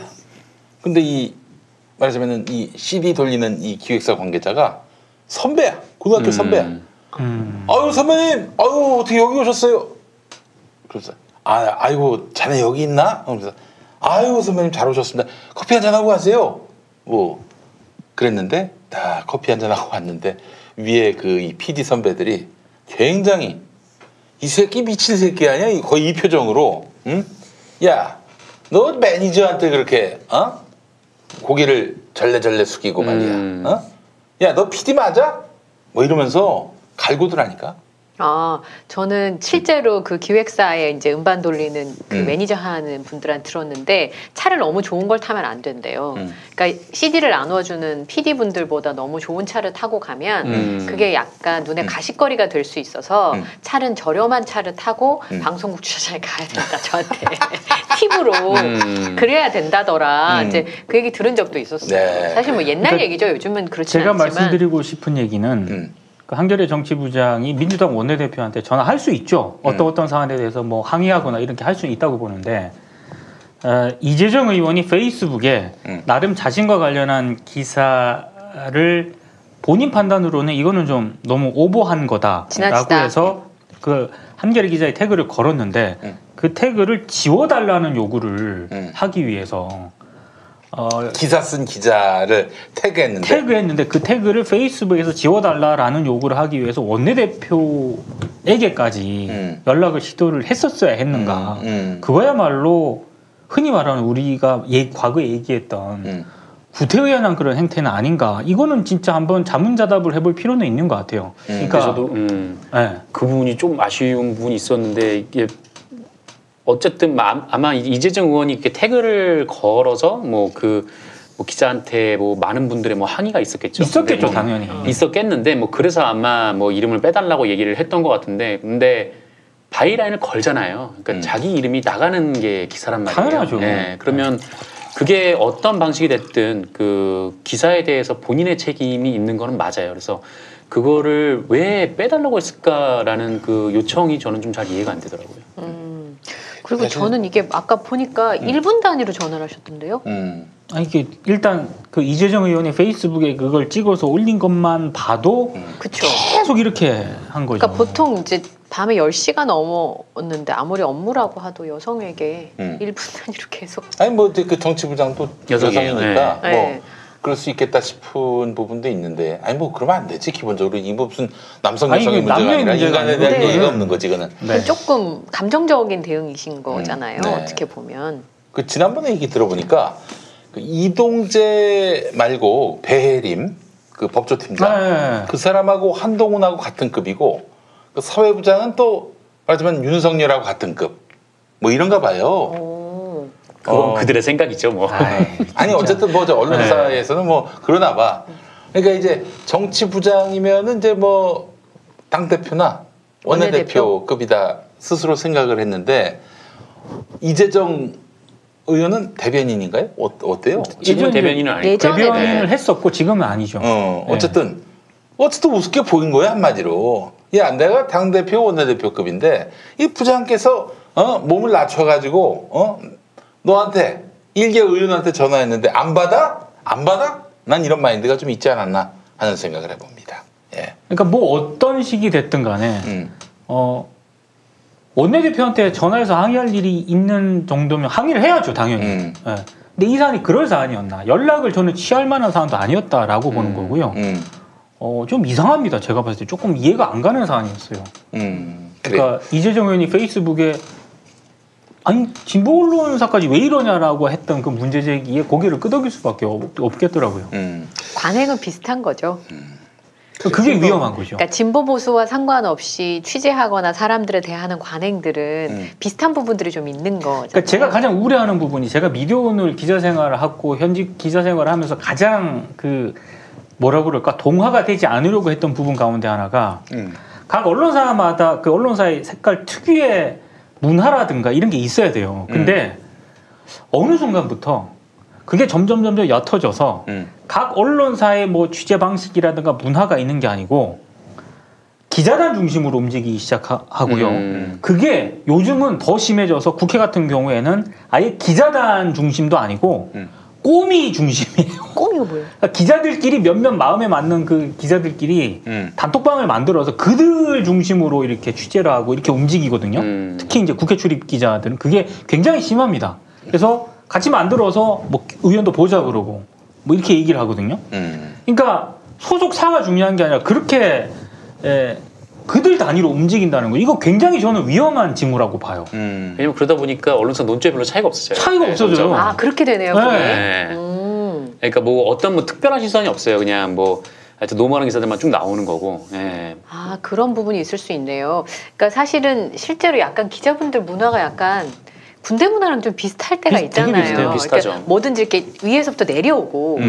근데 말하자면은 이 CD 돌리는 이 기획사 관계자가 선배야. 고등학교 선배야. 아유 선배님, 아유 어떻게 여기 오셨어요? 그래서 아이고 자네 여기 있나? 그래서 아유 선배님 잘 오셨습니다. 커피 한잔 하고 가세요. 뭐 그랬는데 다 커피 한잔 하고 왔는데 위에 이 PD 선배들이 굉장히 이 새끼 미친 새끼 아니야? 거의 이 표정으로 응? 야, 너 매니저한테 그렇게 고개를 절레절레 숙이고 말이야. 야, 너 PD 맞아? 뭐 이러면서 갈고들하니까. 저는 실제로 그 기획사에 이제 음반 돌리는 그 매니저 하는 분들한테 들었는데 차를 너무 좋은 걸 타면 안 된대요. 그러니까 CD를 나눠주는 PD 분들보다 너무 좋은 차를 타고 가면 그게 약간 눈에 가십거리가 될 수 있어서 차는 저렴한 차를 타고 방송국 주차장에 가야 된다 저한테 팁으로 그래야 된다더라. 이제 그 얘기 들은 적도 있었어요. 네. 사실 뭐 옛날 그러니까 얘기죠. 요즘은 그렇지 제가 않지만. 말씀드리고 싶은 얘기는 그 한겨레 정치부장이 민주당 원내대표한테 전화할 수 있죠. 어떤 사안에 대해서 뭐 항의하거나 이런 게 할 수 있다고 보는데 이재정 의원이 페이스북에 나름 자신과 관련한 기사를 본인 판단으로는 이거는 좀 너무 오버한 거다라고 지나치다. 해서 그 한겨레 기자의 태그를 걸었는데 그 태그를 지워달라는 요구를 하기 위해서 기사 쓴 기자를 태그했는데 그 태그를 페이스북에서 지워달라라는 요구를 하기 위해서 원내대표에게까지 연락을 시도를 했었어야 했는가. 그거야말로 흔히 말하는 우리가 과거에 얘기했던 구태의연한 그런 행태는 아닌가. 이거는 진짜 한번 자문자답을 해볼 필요는 있는 것 같아요. 그러니까 저도 그 부분이 좀 아쉬운 부분이 있었는데 이게 어쨌든 아마 이재정 의원이 이렇게 태그를 걸어서 뭐 기자한테 뭐 많은 분들의 뭐 항의가 있었겠죠. 있었겠죠, 당연히. 있었겠는데 뭐 그래서 아마 뭐 이름을 빼달라고 얘기를 했던 것 같은데 근데 바이라인을 걸잖아요. 그러니까 자기 이름이 나가는 게 기사란 말이에요. 당연하죠. 네, 그러면 그게 어떤 방식이 됐든 그 기사에 대해서 본인의 책임이 있는 거는 맞아요. 그래서 그거를 왜 빼달라고 했을까라는 그 요청이 저는 좀 잘 이해가 안 되더라고요. 그리고 저는 이게 아까 보니까 1분 단위로 전화를 하셨던데요. 아니 이게 일단 그 이재정 의원이 페이스북에 그걸 찍어서 올린 것만 봐도 그쵸. 계속 이렇게 한 거죠. 그러니까 보통 이제 밤에 10시가 넘었는데 아무리 업무라고 하도 여성에게 1분 단위로 계속. 아니 뭐 그 정치부장도 여성이에요. 여성이니까 네. 뭐 네. 그럴 수 있겠다 싶은 부분도 있는데 아니 뭐 그러면 안 되지. 기본적으로 이 무슨 남성 여성의 문제가 남녀의 아니라 문제가 인간에 대한 아니고. 얘기가 없는 거지 그는. 네. 조금 감정적인 대응이신 거잖아요. 네. 어떻게 보면. 그 지난번에 얘기 들어보니까 그 이동재 말고 배혜림 그 법조팀장 네. 그 사람하고 한동훈하고 같은 급이고 그 사회부장은 또 말하자면 윤석열하고 같은 급 뭐 이런가 봐요. 그건 그들의 생각이죠, 뭐. 아니 어쨌든 뭐 저 언론사에서는 뭐 그러나 봐. 그러니까 이제 정치부장이면은 이제 뭐 당 대표나 원내대표급이다 스스로 생각을 했는데 이재정 의원은 대변인인가요? 어때요? 지금은 대변인은 아니고. 예전에 대변인을 했었고 지금은 아니죠. 어쨌든 우습게 보인 거야 한마디로. 야, 내가 당 대표 원내대표급인데 이 부장께서 몸을 낮춰가지고 너한테 일개 의원한테 전화했는데 안 받아? 안 받아? 난 이런 마인드가 좀 있지 않았나 하는 생각을 해봅니다. 예. 그러니까 뭐 어떤 식이 됐든 간에 원내대표한테 전화해서 항의할 일이 있는 정도면 항의를 해야죠, 당연히. 네. 근데 이 사안이 그럴 사안이었나? 연락을 저는 취할 만한 사안도 아니었다라고 보는 거고요. 좀 이상합니다. 제가 봤을 때 조금 이해가 안 가는 사안이었어요. 그러니까 이재정 의원이 페이스북에 아니 진보 언론사까지 왜 이러냐라고 했던 그 문제 제기에 고개를 끄덕일 수밖에 없겠더라고요. 관행은 비슷한 거죠. 그게 위험한 거죠. 그러니까 진보 보수와 상관없이 취재하거나 사람들에 대하는 관행들은 비슷한 부분들이 좀 있는 거죠. 그러니까 제가 가장 우려하는 부분이 제가 미디어오늘 기자 생활을 하고 현직 기자 생활을 하면서 가장 그 뭐라 그럴까 동화가 되지 않으려고 했던 부분 가운데 하나가 각 언론사마다 그 언론사의 색깔 특유의 문화라든가 이런 게 있어야 돼요. 근데 어느 순간부터 그게 점점 옅어져서 각 언론사의 뭐 취재 방식이라든가 문화가 있는 게 아니고 기자단 중심으로 움직이기 시작하고요. 그게 요즘은 더 심해져서 국회 같은 경우에는 아예 기자단 중심도 아니고 꼬미 중심이에요. 꼬미가 뭐예요? 그러니까 기자들끼리 몇몇 마음에 맞는 그 기자들끼리 단톡방을 만들어서 그들 중심으로 이렇게 취재를 하고 이렇게 움직이거든요. 특히 이제 국회 출입 기자들은 그게 굉장히 심합니다. 그래서 같이 만들어서 뭐 의원도 보자 그러고 뭐 이렇게 얘기를 하거든요. 그러니까 소속사가 중요한 게 아니라 그렇게 그들 단위로 움직인다는 거 이거 굉장히 저는 위험한 징후라고 봐요. 왜냐면 그러다 보니까 언론사 논조에 별로 차이가 없어져요. 차이가 없어져요. 아 그렇게 되네요. 그게. 네. 그러니까 뭐 어떤 뭐 특별한 시선이 없어요. 그냥 뭐 하여튼 노멀한 기사들만 쭉 나오는 거고. 네. 아 그런 부분이 있을 수 있네요. 그러니까 사실은 실제로 약간 기자분들 문화가 약간 군대 문화랑 좀 비슷할 때가 있잖아요. 비슷하죠. 그러니까 뭐든지 이렇게 위에서부터 내려오고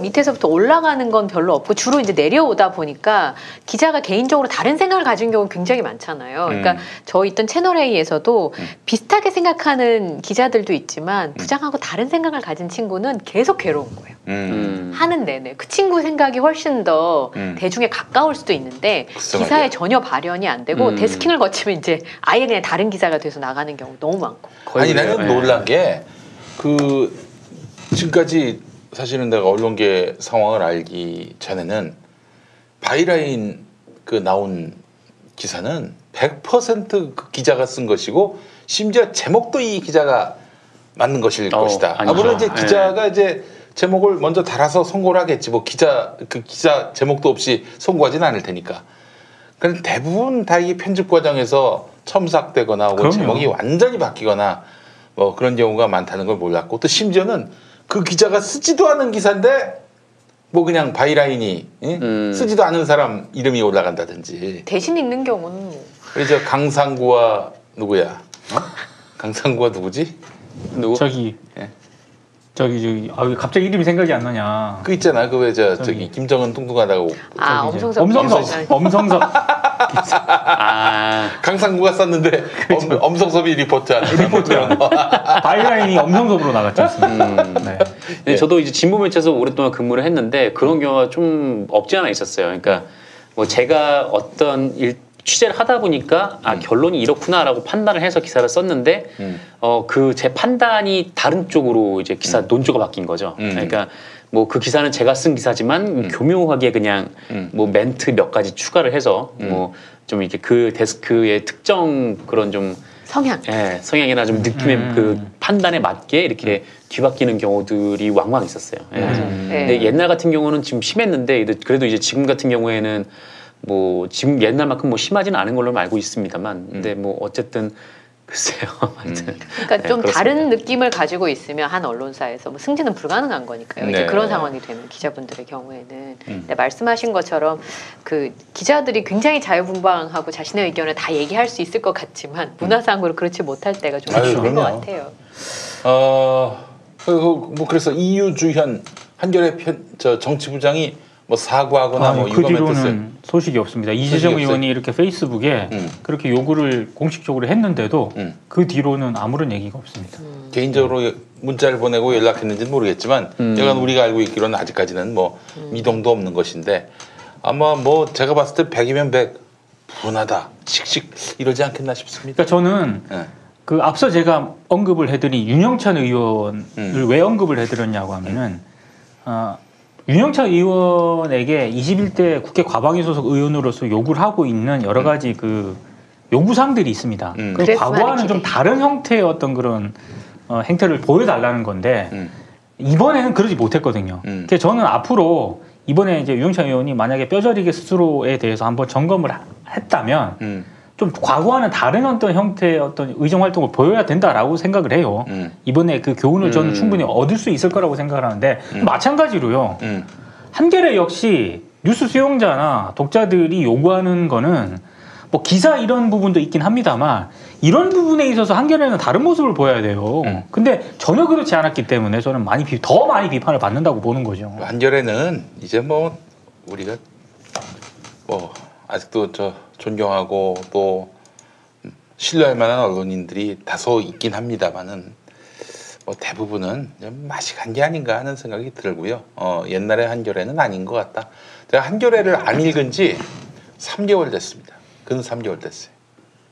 밑에서부터 올라가는 건 별로 없고 주로 이제 내려오다 보니까 기자가 개인적으로 다른 생각을 가진 경우는 굉장히 많잖아요. 그러니까 저 있던 채널 A에서도 비슷하게 생각하는 기자들도 있지만 부장하고 다른 생각을 가진 친구는 계속 괴로운 거예요. 하는 내내 그 친구 생각이 훨씬 더 대중에 가까울 수도 있는데 기사에 전혀 발현이 안 되고 데스킹을 거치면 이제 아예 그냥 다른 기자가 돼서 나가는 경우 너무 많고. 아니 나는 놀란 게 그 지금까지 사실은 내가 언론계 상황을 알기 전에는 바이라인 그 나온 기사는 100% 그 기자가 쓴 것이고 심지어 제목도 이 기자가 만든 것일 것이다. 물론 이제 기자가 이제 제목을 먼저 달아서 선고를 하겠지. 뭐 기자 제목도 없이 선고하지는 않을 테니까. 그런데 대부분 다 이 편집 과정에서 첨삭되거나 혹은 제목이 완전히 바뀌거나 뭐 그런 경우가 많다는 걸 몰랐고 또 심지어는 그 기자가 쓰지도 않은 기사인데 뭐 그냥 바이라인이 쓰지도 않은 사람 이름이 올라간다든지 대신 읽는 경우는 뭐. 그래서 강상구와 누구야? 강상구와 누구지? 누구? 저기 갑자기 이름이 생각이 안 나냐? 그 있잖아. 그 왜 저기 김정은 뚱뚱하다고. 엄성섭. 강상구가 썼는데 엄성섭이 리포트하는 리포트랑 바이라인이 엄성섭으로 나갔지 않습니까? 네. 저도 이제 진보 매체에서 오랫동안 근무를 했는데 그런 경우가 좀 없지 않아 있었어요. 그러니까 뭐 제가 어떤 취재를 하다 보니까 결론이 이렇구나라고 판단을 해서 기사를 썼는데 그 제 판단이 다른 쪽으로 이제 기사 논조가 바뀐 거죠. 그러니까 뭐 그 기사는 제가 쓴 기사지만 교묘하게 그냥 뭐 멘트 몇 가지 추가를 해서 뭐 좀 이렇게 그 데스크의 특정 그런 좀 성향이나 좀 느낌의 그 판단에 맞게 이렇게 뒤바뀌는 경우들이 왕왕 있었어요. 근데 옛날 같은 경우는 지금 심했는데 그래도 이제 지금 같은 경우에는 뭐 지금 옛날만큼 뭐 심하지는 않은 걸로 알고 있습니다만, 근데 뭐 어쨌든 글쎄요. 그러니까 좀 다른 느낌을 가지고 있으면 한 언론사에서 뭐 승진은 불가능한 거니까요. 네. 이제 그런 상황이 되는 기자분들의 경우에는 근데 말씀하신 것처럼 그 기자들이 굉장히 자유분방하고 자신의 의견을 다 얘기할 수 있을 것 같지만 문화상으로 그렇지 못할 때가 좀 있는 것 같아요. 뭐 그래서 이유주현 한겨레 정치부장이 뭐 사과하거나 뭐 그 뒤로는 소식이 없습니다. 이재정 의원이 이렇게 페이스북에 그렇게 요구를 공식적으로 했는데도 그 뒤로는 아무런 얘기가 없습니다. 개인적으로 문자를 보내고 연락했는지는 모르겠지만 여간 우리가 알고 있기로는 아직까지는 뭐 미동도 없는 것인데 아마 뭐 제가 봤을 때 100이면 100 분하다 씩씩 이러지 않겠나 싶습니다. 그러니까 저는 그 앞서 제가 언급을 해드린 윤영찬 의원을 왜 언급을 해드렸냐고 하면은 윤영찬 의원에게 21대 국회 과방위 소속 의원으로서 요구를 하고 있는 여러 가지 그 요구사항들이 있습니다. 그 과거와는 좀 다른 형태의 어떤 그런 행태를 보여달라는 건데 이번에는 그러지 못했거든요. 그래서 저는 앞으로 이번에 이제 유영찬 의원이 만약에 뼈저리게 스스로에 대해서 한번 점검을 했다면 좀 과거와는 다른 어떤 형태의 어떤 의정 활동을 보여야 된다라고 생각을 해요. 이번에 그 교훈을 저는 충분히 얻을 수 있을 거라고 생각을 하는데 마찬가지로요. 한겨레 역시 뉴스 수용자나 독자들이 요구하는 거는 뭐 기사 이런 부분도 있긴 합니다만 이런 부분에 있어서 한겨레는 다른 모습을 보여야 돼요. 근데 전혀 그렇지 않았기 때문에 저는 더 많이 비판을 받는다고 보는 거죠. 한겨레는 이제 뭐 우리가 뭐 아직도 존경하고 또 신뢰할 만한 언론인들이 다소 있긴 합니다만은 뭐 대부분은 맛이 간 게 아닌가 하는 생각이 들고요. 옛날에 한겨레는 아닌 것 같다. 제가 한겨레를 안 읽은 지 3개월 됐습니다. 근 3개월 됐어요.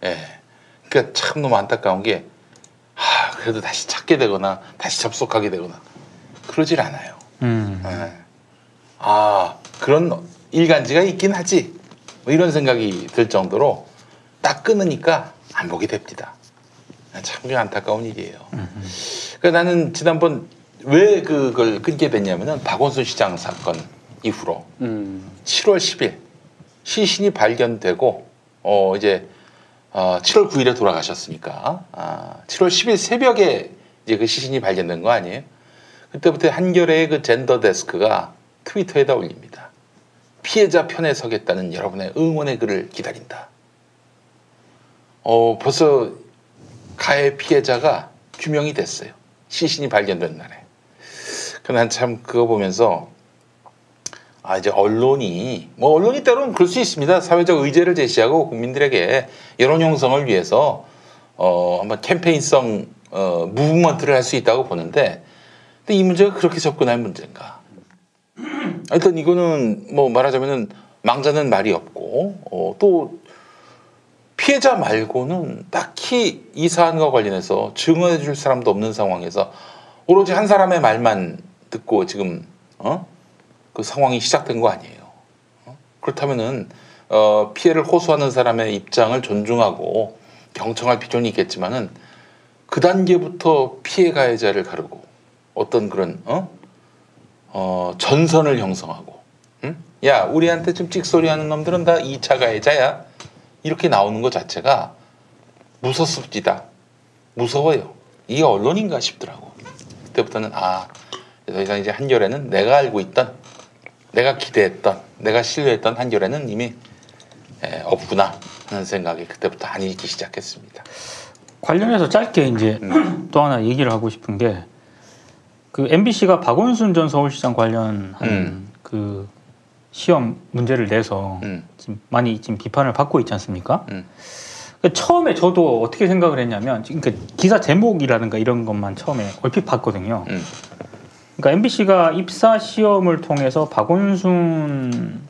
예. 그러니까 참 너무 안타까운 게, 그래도 다시 찾게 되거나 다시 접속하게 되거나 그러질 않아요. 예. 그런 일간지가 있긴 하지. 뭐 이런 생각이 들 정도로 딱 끊으니까 안 보게 됩니다. 참 안타까운 일이에요. 그러니까 나는 지난번 왜 그걸 끊게 됐냐면은 박원순 시장 사건 이후로 7월 10일 시신이 발견되고 이제 7월 9일에 돌아가셨으니까 7월 10일 새벽에 이제 그 시신이 발견된 거 아니에요? 그때부터 한겨레의 그 젠더 데스크가 트위터에다 올립니다. 피해자 편에 서겠다는 여러분의 응원의 글을 기다린다. 벌써 가해 피해자가 규명이 됐어요. 시신이 발견된 날에. 난 참 그거 보면서 이제 언론이 때로는 그럴 수 있습니다. 사회적 의제를 제시하고 국민들에게 여론 형성을 위해서 한번 캠페인성 무브먼트를 할 수 있다고 보는데, 근데 이 문제가 그렇게 접근할 문제인가? 일단 이거는 뭐 말하자면은 망자는 말이 없고 또 피해자 말고는 딱히 이 사안과 관련해서 증언해 줄 사람도 없는 상황에서 오로지 한 사람의 말만 듣고 지금 그 상황이 시작된 거 아니에요. 그렇다면은 피해를 호소하는 사람의 입장을 존중하고 경청할 필요는 있겠지만은 그 단계부터 피해 가해자를 가르고 어떤 그런 전선을 형성하고, 야 우리한테 좀 찍소리하는 놈들은 다 2차 가해자야. 이렇게 나오는 것 자체가 무섭습니다. 무서워요. 이게 언론인가 싶더라고. 그때부터는 더 이상 이제 한겨레는 내가 알고 있던, 내가 기대했던, 내가 신뢰했던 한겨레는 이미 없구나 하는 생각이 그때부터 안 읽기 시작했습니다. 관련해서 짧게 이제 또 하나 얘기를 하고 싶은 게, 그 MBC가 박원순 전 서울시장 관련한 그 시험 문제를 내서 지금 많이 비판을 받고 있지 않습니까? 처음에 저도 어떻게 생각을 했냐면, 그러니까 기사 제목이라든가 이런 것만 처음에 얼핏 봤거든요. 그러니까 MBC가 입사 시험을 통해서 박원순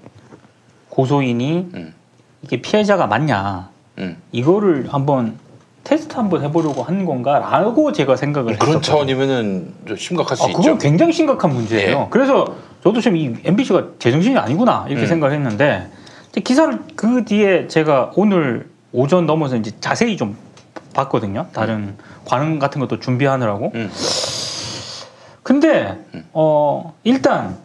고소인이 이게 피해자가 맞냐, 이거를 한번 테스트 한번 해보려고 한 건가라고 제가 생각을 했었거든요. 그런 차원이면은 좀 심각할 수 있죠. 그건 굉장히 심각한 문제예요. 예. 그래서 저도 지금 이 MBC가 제정신이 아니구나 이렇게 생각을 했는데, 기사를 그 뒤에 제가 오늘 오전 넘어서 이제 자세히 좀 봤거든요. 다른 관음 같은 것도 준비하느라고. 근데 일단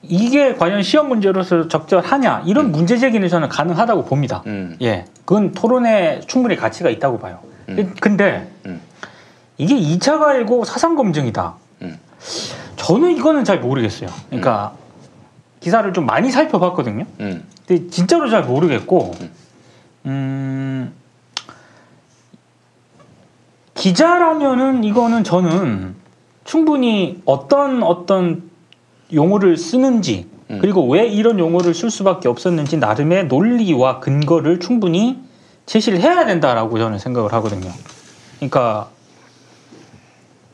이게 과연 시험 문제로서 적절하냐 이런 문제 제기는 저는 가능하다고 봅니다. 예, 그건 토론에 충분히 가치가 있다고 봐요. 근데 이게 2차 가해고 사상 검증이다. 저는 이거는 잘 모르겠어요. 그러니까 기사를 좀 많이 살펴봤거든요. 근데 진짜로 잘 모르겠고, 기자라면은 이거는 저는 충분히 어떤 용어를 쓰는지, 그리고 왜 이런 용어를 쓸 수밖에 없었는지 나름의 논리와 근거를 충분히 제시를 해야 된다라고 저는 생각을 하거든요. 그러니까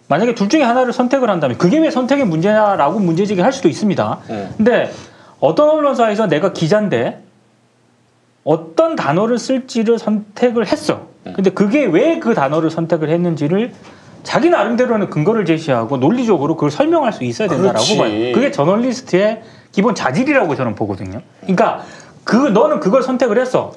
만약에 둘 중에 하나를 선택을 한다면 그게 왜 선택의 문제냐라고 문제제기를 할 수도 있습니다. 근데 어떤 언론사에서 내가 기자인데 어떤 단어를 쓸지를 선택을 했어. 근데 그게 왜 그 단어를 선택을 했는지를 자기 나름대로는 근거를 제시하고 논리적으로 그걸 설명할 수 있어야 된다라고 봐요. 그게 저널리스트의 기본 자질이라고 저는 보거든요. 그러니까 너는 그걸 선택을 했어.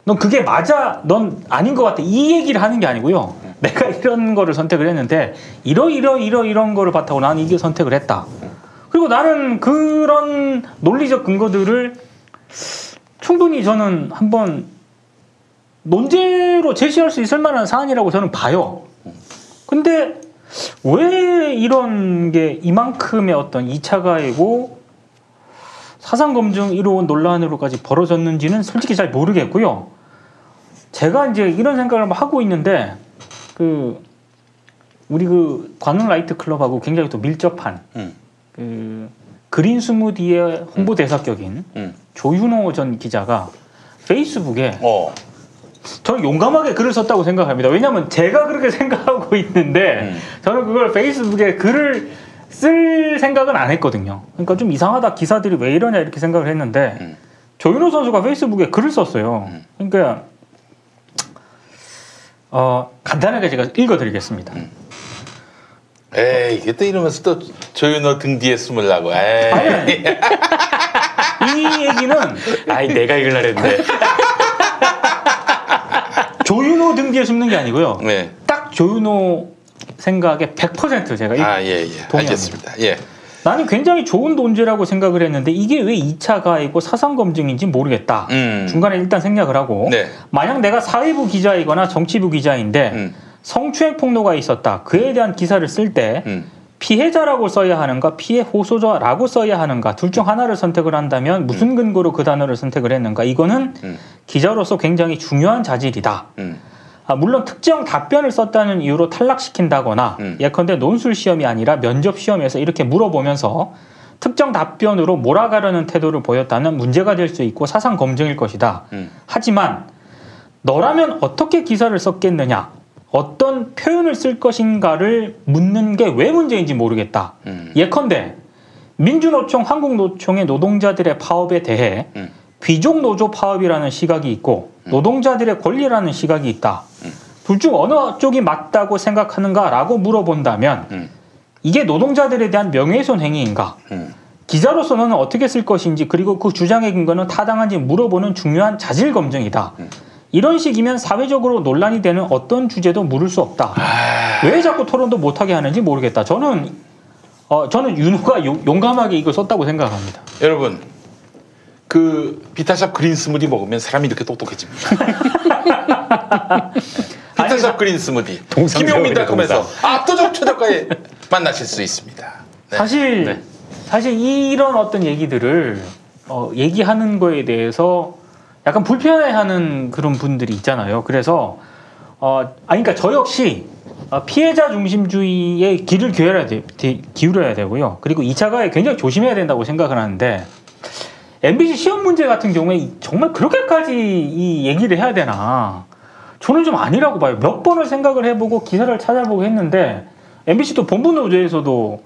넌 그게 맞아, 넌 아닌 것 같아, 이 얘기를 하는 게 아니고요. 내가 이런 거를 선택을 했는데 이런 거를 바탕으로 나는 이게 선택을 했다. 그리고 나는 그런 논리적 근거들을 충분히 저는 한번 논제로 제시할 수 있을 만한 사안이라고 저는 봐요. 근데 왜 이런 게 이만큼의 어떤 2차 가해고 사상검증 1호 논란으로까지 벌어졌는지는 솔직히 잘 모르겠고요. 제가 이제 이런 생각을 하고 있는데 우리 관훈 라이트 클럽하고 굉장히 또 밀접한 그린 스무디의 홍보대사격인 조윤호 전 기자가 페이스북에 저는 용감하게 글을 썼다고 생각합니다. 왜냐하면 제가 그렇게 생각하고 있는데 저는 그걸 페이스북에 글을 쓸 생각은 안 했거든요. 그러니까 좀 이상하다, 기사들이 왜 이러냐 이렇게 생각을 했는데 조윤호 선수가 페이스북에 글을 썼어요. 그러니까 간단하게 제가 읽어드리겠습니다. 에이, 이게 또 이러면서 또 조윤호 등 뒤에 숨으려고. 아니. 이 얘기는 내가 읽으려 했는데 조윤호 등 뒤에 숨는 게 아니고요. 네. 딱 조윤호 생각에 100% 제가 동의합니다. 알겠습니다. 예. 나는 굉장히 좋은 논제라고 생각을 했는데 이게 왜 2차 가해고 사상검증인지 모르겠다. 중간에 일단 생략을 하고 네. 만약 내가 사회부 기자이거나 정치부 기자인데 성추행 폭로가 있었다. 그에 대한 기사를 쓸 때 피해자라고 써야 하는가 피해 호소자라고 써야 하는가 둘 중 하나를 선택을 한다면 무슨 근거로 그 단어를 선택을 했는가 이거는 기자로서 굉장히 중요한 자질이다. 물론 특정 답변을 썼다는 이유로 탈락시킨다거나 예컨대 논술 시험이 아니라 면접 시험에서 이렇게 물어보면서 특정 답변으로 몰아가려는 태도를 보였다는 문제가 될 수 있고 사상 검증일 것이다. 하지만 너라면 어떻게 기사를 썼겠느냐 어떤 표현을 쓸 것인가를 묻는 게 왜 문제인지 모르겠다. 예컨대 민주노총 한국노총의 노동자들의 파업에 대해 귀족노조 파업이라는 시각이 있고 노동자들의 권리라는 시각이 있다. 둘 중 어느 쪽이 맞다고 생각하는가라고 물어본다면 이게 노동자들에 대한 명예훼손 행위인가? 기자로서 너는 어떻게 쓸 것인지 그리고 그 주장의 근거는 타당한지 물어보는 중요한 자질 검증이다. 이런 식이면 사회적으로 논란이 되는 어떤 주제도 물을 수 없다. 왜 자꾸 토론도 못하게 하는지 모르겠다. 저는 윤호가 용감하게 이걸 썼다고 생각합니다. 여러분 비타샵 그린 스무디 먹으면 사람이 이렇게 똑똑해집니다. 비타샵 그린 스무디 김용민닷컴에서 압도적 최저가에 만나실 수 있습니다. 네. 사실 이런 어떤 얘기들을 얘기하는 거에 대해서 약간 불편해하는 그런 분들이 있잖아요. 그래서 그러니까 저 역시 피해자 중심주의에 귀를 기울여야 되고요. 그리고 2차 가해 굉장히 조심해야 된다고 생각을 하는데 MBC 시험 문제 같은 경우에 정말 그렇게까지 이 얘기를 해야 되나? 저는 좀 아니라고 봐요. 몇 번을 생각을 해보고 기사를 찾아보고 했는데 MBC도 본부 노조에서도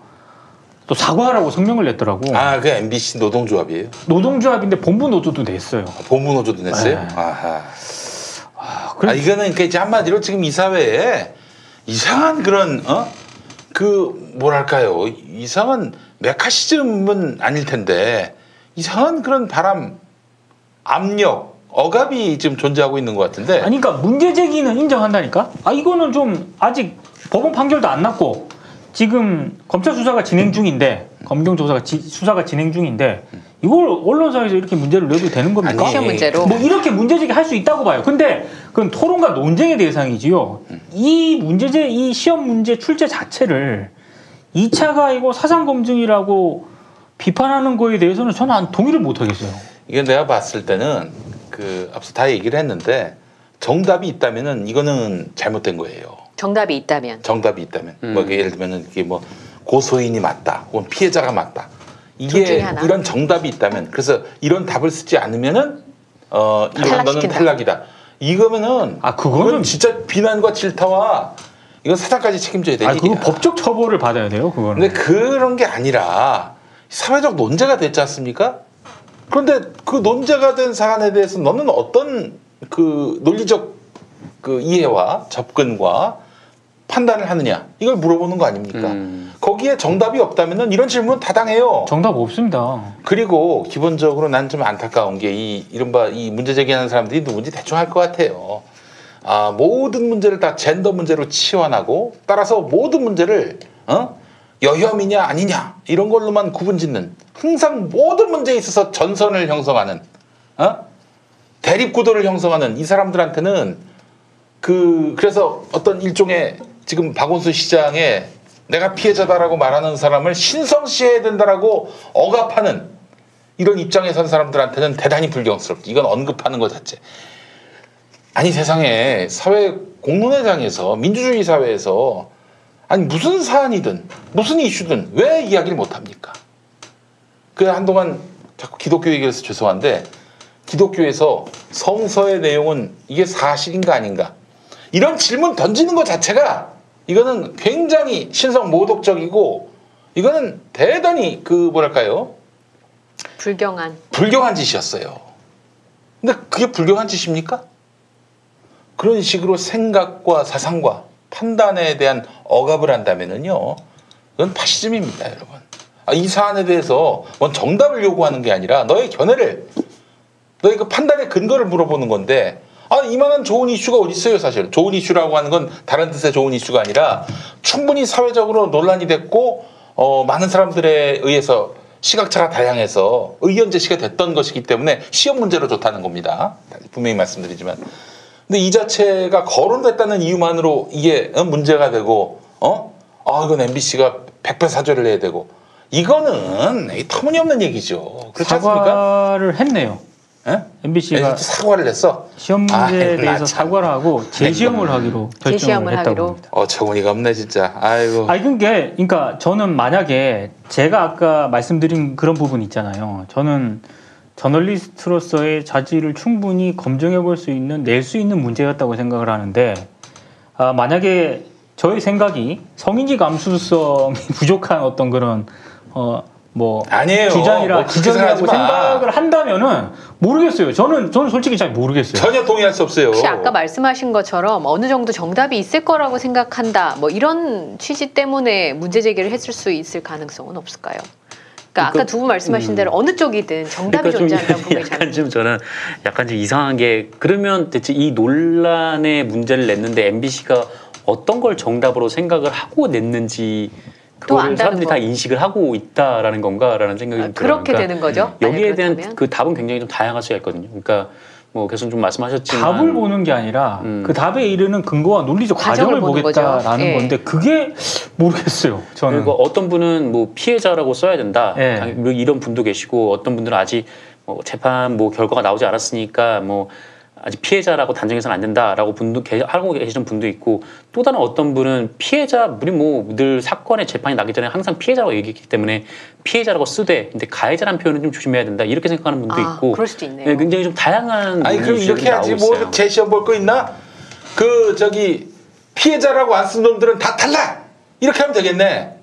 또 사과하라고 성명을 냈더라고. 그 MBC 노동조합이에요? 노동조합인데 본부 노조도 냈어요. 본부 노조도 냈어요? 네. 아하. 이거는 이제 한마디로 지금 이 사회에 이상한 그런 뭐랄까요? 이상한 메카시즘은 아닐 텐데 이상한 그런 바람, 압력, 억압이 지금 존재하고 있는 것 같은데. 그러니까 문제 제기는 인정한다니까. 이거는 좀 아직 법원 판결도 안 났고 지금 검찰 수사가 진행 중인데 검경 수사가 진행 중인데 이걸 언론사에서 이렇게 문제를 내도 되는 겁니까? 시험 문제로. 뭐 이렇게 문제 제기 할 수 있다고 봐요. 근데 그건 토론과 논쟁의 대상이지요. 이 시험 문제 출제 자체를 2차 가해고 사상 검증이라고 비판하는 거에 대해서는 저는 동의를 못 하겠어요. 이게 내가 봤을 때는 앞서 다 얘기를 했는데 정답이 있다면은 이거는 잘못된 거예요. 정답이 있다면. 뭐 예를 들면은 이게 뭐 고소인이 맞다, 혹은 피해자가 맞다. 이게 이런 정답이 있다면, 그래서 이런 답을 쓰지 않으면은 이런 너는 탈락이다. 이거면은 그건 진짜 비난과 질타와 이건 사장까지 책임져야 될 일이야. 그거 법적 처벌을 받아야 돼요, 그거는. 근데 그런 게 아니라 사회적 논제가 됐지 않습니까? 그런데 그 논제가 된 사안에 대해서 너는 어떤 논리적 이해와 접근과 판단을 하느냐 이걸 물어보는 거 아닙니까? 거기에 정답이 없다면은 이런 질문 다 당해요. 정답 없습니다. 그리고 기본적으로 난 좀 안타까운 게 이른바 이 문제 제기하는 사람들이 누군지 대충 알 것 같아요. 모든 문제를 다 젠더 문제로 치환하고 따라서 모든 문제를 여혐이냐 아니냐 이런 걸로만 구분짓는 항상 모든 문제에 있어서 전선을 형성하는 대립구도를 형성하는 이 사람들한테는 그래서 어떤 일종의 지금 박원순 시장에 내가 피해자다라고 말하는 사람을 신성시해야 된다라고 억압하는 이런 입장에 선 사람들한테는 대단히 불경스럽지. 이건 언급하는 것 자체. 아니 세상에 사회 공론회장에서 민주주의 사회에서 아니 무슨 사안이든 무슨 이슈든 왜 이야기를 못합니까? 한동안 자꾸 기독교 얘기해서 죄송한데 기독교에서 성서의 내용은 이게 사실인가 아닌가 이런 질문 던지는 것 자체가 이거는 굉장히 신성 모독적이고 이거는 대단히 뭐랄까요? 불경한 짓이었어요. 근데 그게 불경한 짓입니까? 그런 식으로 생각과 사상과 판단에 대한 억압을 한다면은요, 그건 파시즘입니다, 여러분. 이 사안에 대해서 뭔 정답을 요구하는 게 아니라 너의 견해를, 너의 그 판단의 근거를 물어보는 건데, 이만한 좋은 이슈가 어디 있어요, 사실. 좋은 이슈라고 하는 건 다른 뜻의 좋은 이슈가 아니라 충분히 사회적으로 논란이 됐고, 많은 사람들에 의해서 시각차가 다양해서 의견 제시가 됐던 것이기 때문에 시험 문제로 좋다는 겁니다. 분명히 말씀드리지만. 근데 이 자체가 거론됐다는 이유만으로 이게 문제가 되고, 이건 MBC가 100배 사죄를 해야 되고, 이거는 터무니없는 얘기죠. 그렇지 않습니까? 사과를 했네요. MBC가 사과를 했어? 시험 문제에 대해서 사과를 하고 재시험을 하기로 결정을 했다고 합니다. 어처구니가 없네 진짜. 아이고. 그러니까 저는 만약에 제가 아까 말씀드린 그런 부분 있잖아요. 저는 저널리스트로서의 자질을 충분히 검증해 볼 수 있는, 낼 수 있는 문제였다고 생각을 하는데, 만약에 저의 생각이 성인지 감수성이 부족한 어떤 그런 아니에요. 주장이라고 생각을 한다면은 모르겠어요. 저는 솔직히 잘 모르겠어요. 전혀 동의할 수 없어요. 혹시 아까 말씀하신 것처럼 어느 정도 정답이 있을 거라고 생각한다, 이런 취지 때문에 문제 제기를 했을 수 있을 가능성은 없을까요? 그러니까 아까 두 분 말씀하신 대로 어느 쪽이든 정답이 존재한다고 보기 약간 좀 저는 약간 좀 이상한 게, 그러면 대체 이 논란의 문제를 냈는데 MBC가 어떤 걸 정답으로 생각을 하고 냈는지 그걸 사람들이 다 인식을 하고 있다라는 건가라는 생각이 좀 들어요. 그렇게 되는 거죠? 여기에 대한 그 답은 굉장히 좀 다양할 수가 있거든요. 그러니까 교수님 좀 말씀하셨지만 답을 보는 게 아니라 그 답에 이르는 근거와 논리적 과정을 보겠다라는 건데 그게 모르겠어요. 저는. 그리고 어떤 분은 피해자라고 써야 된다. 이런 분도 계시고, 어떤 분들은 아직 재판 결과가 나오지 않았으니까 아직 피해자라고 단정해서는 안 된다라고 하고 계시는 분도 있고, 또 다른 어떤 분은 우리 늘 사건의 재판이 나기 전에 항상 피해자라고 얘기했기 때문에 피해자라고 쓰되, 근데 가해자라는 표현은 좀 조심해야 된다, 이렇게 생각하는 분도 있고. 그럴 수도 있네요. 굉장히 좀 다양한. 그럼 이렇게 하지. 재시험 볼 거 있나? 피해자라고 안 쓴 놈들은 다 탈락! 이렇게 하면 되겠네.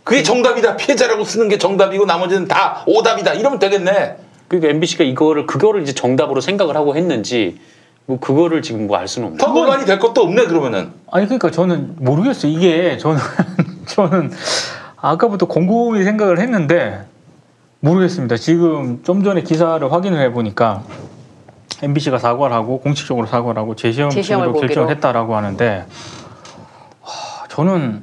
그게 정답이다. 피해자라고 쓰는 게 정답이고 나머지는 다 오답이다. 이러면 되겠네. 그러니까 MBC가 그거를 이제 정답으로 생각을 하고 했는지, 그거를 지금 알 수는 없네. 더 논란이 될 것도 없네, 그러면은. 그러니까 저는 모르겠어요. 이게 저는 아까부터 곰곰이 생각을 했는데 모르겠습니다. 지금 좀 전에 기사를 확인을 해보니까 MBC가 사과를 하고 공식적으로 사과를 하고 재시험으로 결정을 했다라고 하는데, 저는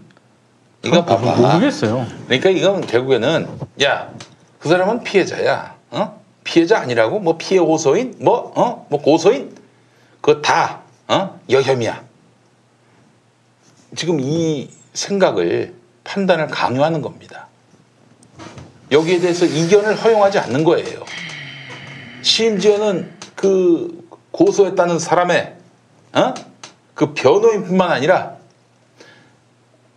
이거 봐봐. 모르겠어요. 그러니까 이건 결국에는 그 사람은 피해자야. 피해자 아니라고? 피해 호소인? 고소인? 그거 다 여혐이야. 지금 이 생각을, 판단을 강요하는 겁니다. 여기에 대해서 이견을 허용하지 않는 거예요. 심지어는 고소했다는 사람의 그 변호인뿐만 아니라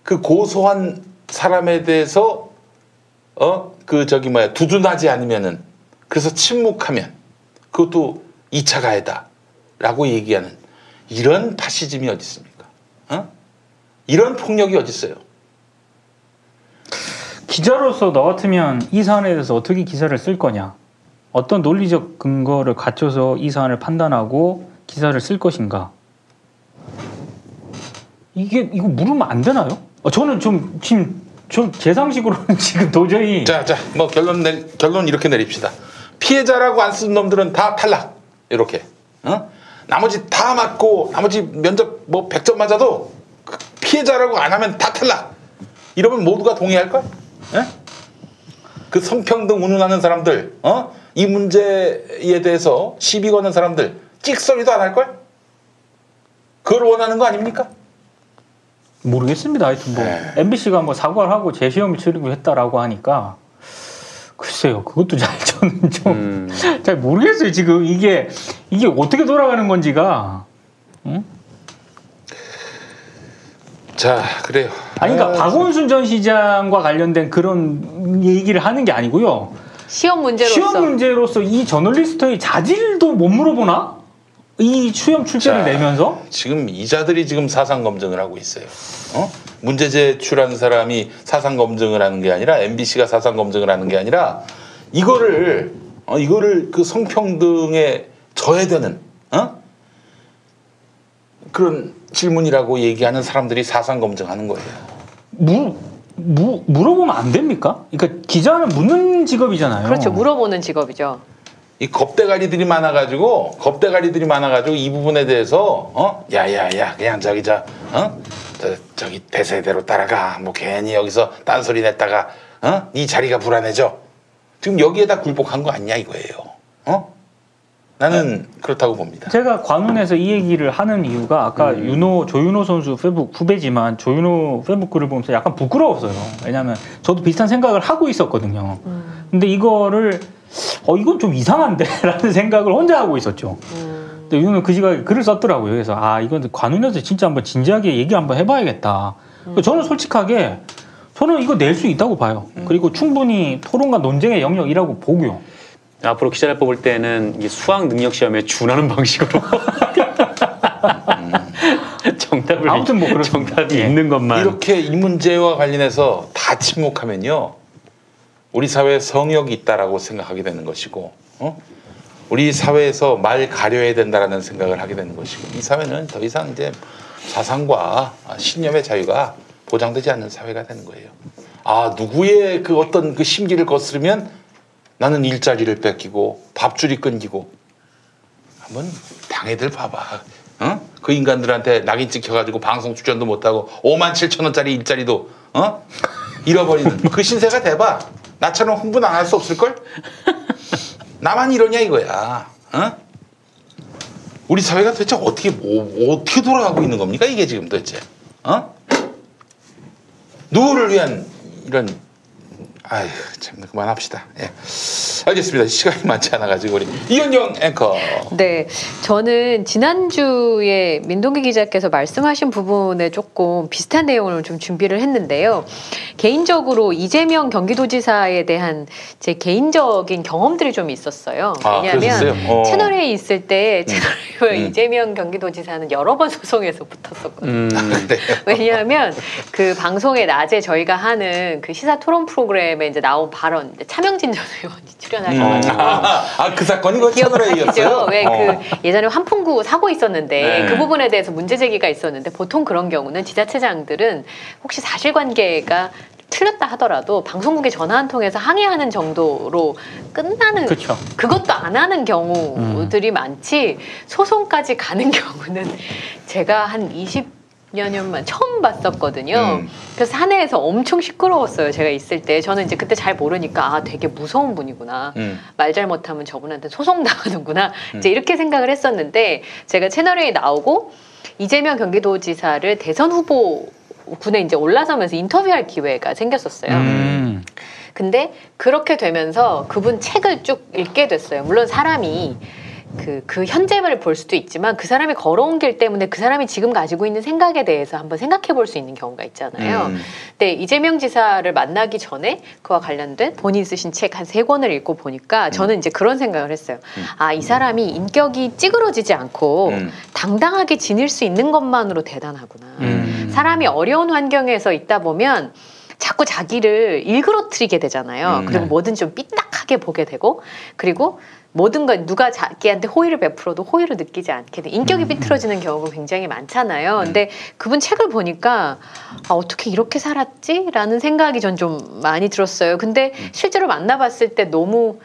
그 고소한 사람에 대해서 두둔하지 않으면은, 그래서 침묵하면 그것도 2차 가해다라고 얘기하는 이런 파시즘이 어디 있습니까? 이런 폭력이 어디 있어요? 기자로서 너 같으면 이 사안에 대해서 어떻게 기사를 쓸 거냐? 어떤 논리적 근거를 갖춰서 이 사안을 판단하고 기사를 쓸 것인가? 이거 물으면 안 되나요? 저는 좀 지금 제 상식으로는 지금 도저히 자, 뭐 결론 이렇게 내립시다. 피해자라고 안 쓴 놈들은 다 탈락. 이렇게. 나머지 다 맞고 나머지 면접 뭐 100점 맞아도 피해자라고 안 하면 다 탈락. 이러면 모두가 동의할 걸? 그 성평등 운운하는 사람들, 이 문제에 대해서 시비 거는 사람들 찍소리도 안 할 걸? 그걸 원하는 거 아닙니까? 모르겠습니다. 하여튼 뭐 MBC가 뭐 사과를 하고 재시험을 치르고 했다라고 하니까 글쎄요. 그것도 저는 좀 잘 모르겠어요. 지금 이게 어떻게 돌아가는 건지가. 응? 자, 그래요. 아니, 그러니까 박원순 전 시장과 관련된 그런 얘기를 하는 게 아니고요. 시험 문제로서 이 저널리스트의 자질도 못 물어보나? 이 시험 출제를 내면서? 지금 이자들이 지금 사상 검증을 하고 있어요. 문제 제출한 사람이 사상 검증을 하는 게 아니라 MBC가 사상 검증을 하는 게 아니라 이거를 그 성평등에 저해되는 그런 질문이라고 얘기하는 사람들이 사상 검증하는 거예요. 물어보면 안 됩니까? 그러니까 기자는 묻는 직업이잖아요. 그렇죠. 물어보는 직업이죠. 이 겁대가리들이 많아가지고 이 부분에 대해서 야야야 그냥 저기 대세대로 따라가 뭐 괜히 여기서 딴소리 냈다가 네 자리가 불안해져. 지금 여기에다 굴복한 거 아니냐 이거예요. 나는 그렇다고 봅니다. 제가 관훈에서 이 얘기를 하는 이유가 아까 조윤호 선수 페북 후배지만 조윤호 페북 글을 보면서 약간 부끄러웠어요. 왜냐하면 저도 비슷한 생각을 하고 있었거든요. 근데 이거를 이건 좀 이상한데 라는 생각을 혼자 하고 있었죠. 근데 윤호는 그 시각에 글을 썼더라고요. 그래서 이건 관훈에서 진짜 한번 진지하게 얘기 한번 해봐야겠다. 저는 솔직하게 저는 이거 낼 수 있다고 봐요. 그리고 충분히 토론과 논쟁의 영역이라고 보고요. 앞으로 기자를 뽑을 때는 이게 수학 능력 시험에 준하는 방식으로 정답을 아무튼 뭐 정답이 있는 것만 이렇게 이 문제와 관련해서 다 침묵하면요 우리 사회에 성역이 있다라고 생각하게 되는 것이고 우리 사회에서 말 가려야 된다라는 생각을 하게 되는 것이고 이 사회는 더 이상 이제 사상과 신념의 자유가 보장되지 않는 사회가 되는 거예요. 누구의 그 어떤 그 심기를 거스르면 나는 일자리를 뺏기고 밥줄이 끊기고 한번 당애들 봐봐. 그 인간들한테 낙인 찍혀가지고 방송 출연도 못하고 57,000원짜리 일자리도 잃어버리는 그 신세가 돼봐. 나처럼 흥분 안 할 수 없을걸? 나만 이러냐 이거야. 우리 사회가 도대체 어떻게 돌아가고 있는 겁니까 이게 지금 도대체? 누구를 위한 이런 참 그만합시다. 예. 알겠습니다. 시간이 많지 않아가지고 우리 이현정 앵커. 네, 저는 지난주에 민동기 기자께서 말씀하신 부분에 조금 비슷한 내용을 좀 준비를 했는데요. 개인적으로 이재명 경기도지사에 대한 제 개인적인 경험들이 좀 있었어요. 왜냐하면 채널A에 있을 때 채널A 이재명 경기도지사는 여러 번 소송에서 붙었었거든요. 왜냐하면 그 방송에 낮에 저희가 하는 그 시사 토론 프로그램에 이제 나온 발언, 차명진 전 의원이 출연하셔가지고 그 사건이 그 채널A였어요. 왜 그 예전에 환풍구 사고 있었는데 그 부분에 대해서 문제 제기가 있었는데 보통 그런 경우는 지자체장들은 혹시 사실관계가 틀렸다 하더라도 방송국에 전화 한 통해서 항의하는 정도로 끝나는 그쵸. 그것도 안 하는 경우들이 많지 소송까지 가는 경우는 제가 한 20여 년만 처음 봤었거든요. 그래서 사내에서 엄청 시끄러웠어요. 제가 있을 때 저는 이제 그때 잘 모르니까 되게 무서운 분이구나. 말 잘못하면 저분한테 소송 당하는구나. 이제 이렇게 생각을 했었는데 제가 채널A에 나오고 이재명 경기도지사를 대선 후보 군에 이제 올라서면서 인터뷰할 기회가 생겼었어요. 근데 그렇게 되면서 그분 책을 쭉 읽게 됐어요. 물론 사람이 그 현재를 볼 수도 있지만 그 사람이 걸어온 길 때문에 그 사람이 지금 가지고 있는 생각에 대해서 한번 생각해 볼 수 있는 경우가 있잖아요. 근데 이재명 지사를 만나기 전에 그와 관련된 본인 쓰신 책 한 3권을 읽고 보니까 저는 이제 그런 생각을 했어요. 이 사람이 인격이 찌그러지지 않고 당당하게 지닐 수 있는 것만으로 대단하구나. 사람이 어려운 환경에서 있다 보면 자꾸 자기를 일그러뜨리게 되잖아요. 그리고 뭐든 좀 삐딱하게 보게 되고 그리고 모든 걸 누가 자기한테 호의를 베풀어도 호의를 느끼지 않게 돼. 인격이 비틀어지는 경우가 굉장히 많잖아요. 근데 그분 책을 보니까 어떻게 이렇게 살았지? 라는 생각이 전 좀 많이 들었어요. 근데 실제로 만나봤을 때 너무